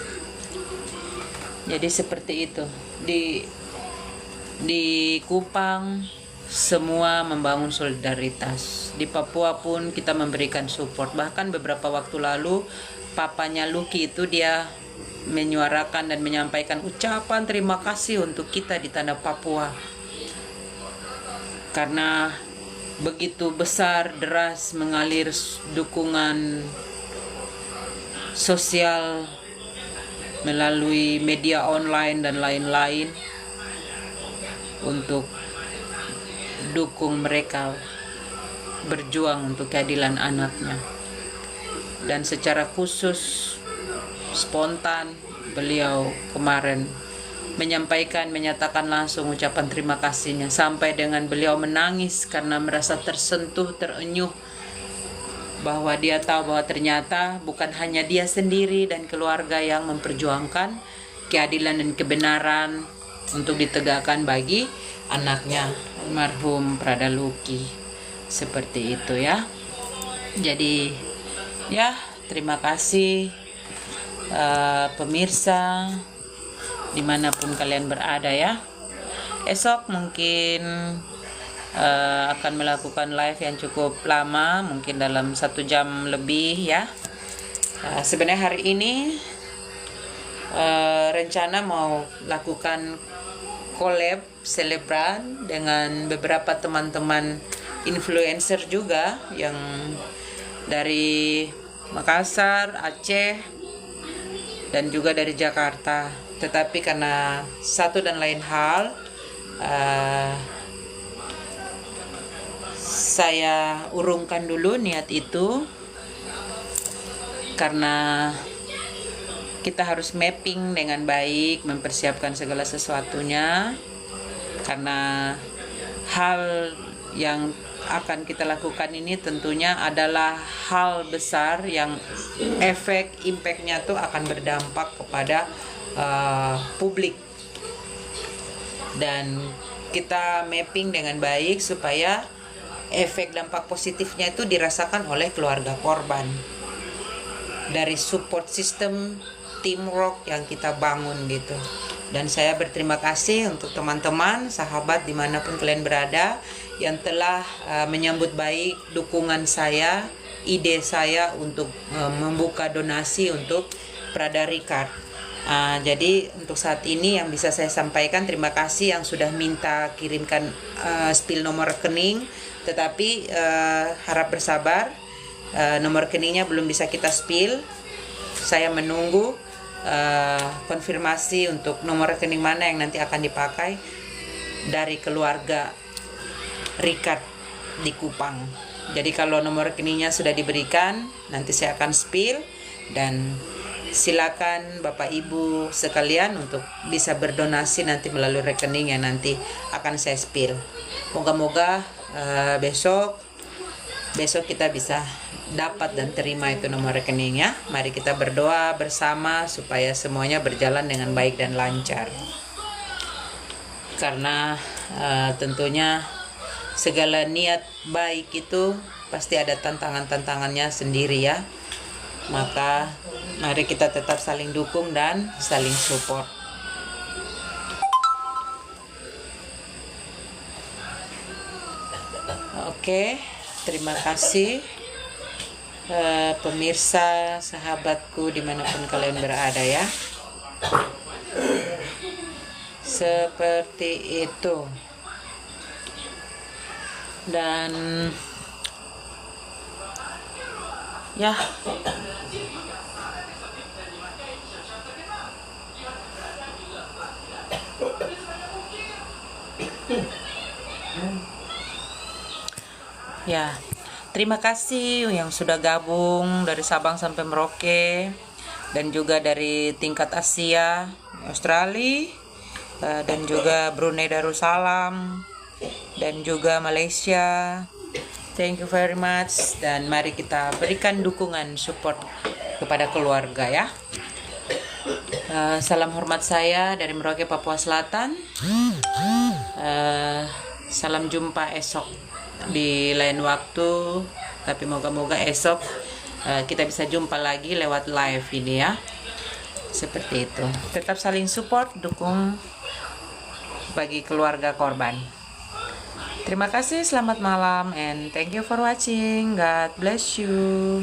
Jadi seperti itu. Di Kupang semua membangun solidaritas. Di Papua pun kita memberikan support. Bahkan beberapa waktu lalu papanya Lucky itu dia menyuarakan dan menyampaikan ucapan terima kasih untuk kita di tanah Papua, karena begitu besar deras mengalir dukungan sosial melalui media online dan lain-lain untuk dukung mereka berjuang untuk keadilan anaknya. Dan secara khusus spontan beliau kemarin menyatakan langsung ucapan terima kasihnya, sampai dengan beliau menangis karena merasa tersentuh, terenyuh, bahwa dia tahu bahwa ternyata bukan hanya dia sendiri dan keluarga yang memperjuangkan keadilan dan kebenaran untuk ditegakkan bagi anaknya almarhum Prada Lucky. Seperti itu ya. Jadi ya, terima kasih pemirsa dimanapun kalian berada ya. Esok mungkin akan melakukan live yang cukup lama, mungkin dalam 1 jam lebih ya. Sebenarnya hari ini rencana mau lakukan collab selebran dengan beberapa teman-teman influencer juga yang dari Makassar, Aceh, dan juga dari Jakarta. Tetapi karena satu dan lain hal, saya urungkan dulu niat itu, karena kita harus mapping dengan baik, mempersiapkan segala sesuatunya, karena hal yang akan kita lakukan ini tentunya adalah hal besar yang impactnya tuh akan berdampak kepada publik, dan kita mapping dengan baik supaya efek dampak positifnya itu dirasakan oleh keluarga korban dari support system teamwork yang kita bangun gitu. Dan saya berterima kasih untuk teman-teman, sahabat dimanapun kalian berada yang telah menyambut baik dukungan saya, ide saya untuk membuka donasi untuk Prada Ricard. Jadi untuk saat ini yang bisa saya sampaikan, terima kasih yang sudah minta kirimkan spill nomor rekening, tetapi harap bersabar, nomor rekeningnya belum bisa kita spill. Saya menunggu konfirmasi untuk nomor rekening mana yang nanti akan dipakai dari keluarga Ricard di Kupang. Jadi kalau nomor rekeningnya sudah diberikan, nanti saya akan spill, dan silakan Bapak Ibu sekalian untuk bisa berdonasi nanti melalui rekening yang nanti akan saya spill. Moga-moga besok kita bisa dapat dan terima itu nomor rekeningnya. Mari kita berdoa bersama supaya semuanya berjalan dengan baik dan lancar, karena tentunya segala niat baik itu pasti ada tantangannya sendiri ya. Maka mari kita tetap saling dukung dan saling support. Oke, terima kasih pemirsa, sahabatku dimanapun kalian berada ya. Seperti itu. Dan ya, ya, terima kasih yang sudah gabung dari Sabang sampai Merauke, dan juga dari tingkat Asia, Australia, dan juga Brunei Darussalam, dan juga Malaysia. Thank you very much, dan mari kita berikan dukungan support kepada keluarga ya. Salam hormat saya dari Merauke, Papua Selatan. Salam jumpa esok di lain waktu, tapi moga-moga esok kita bisa jumpa lagi lewat live ini ya. Seperti itu. Tetap saling support, dukung bagi keluarga korban. Terima kasih, selamat malam, and thank you for watching. God bless you.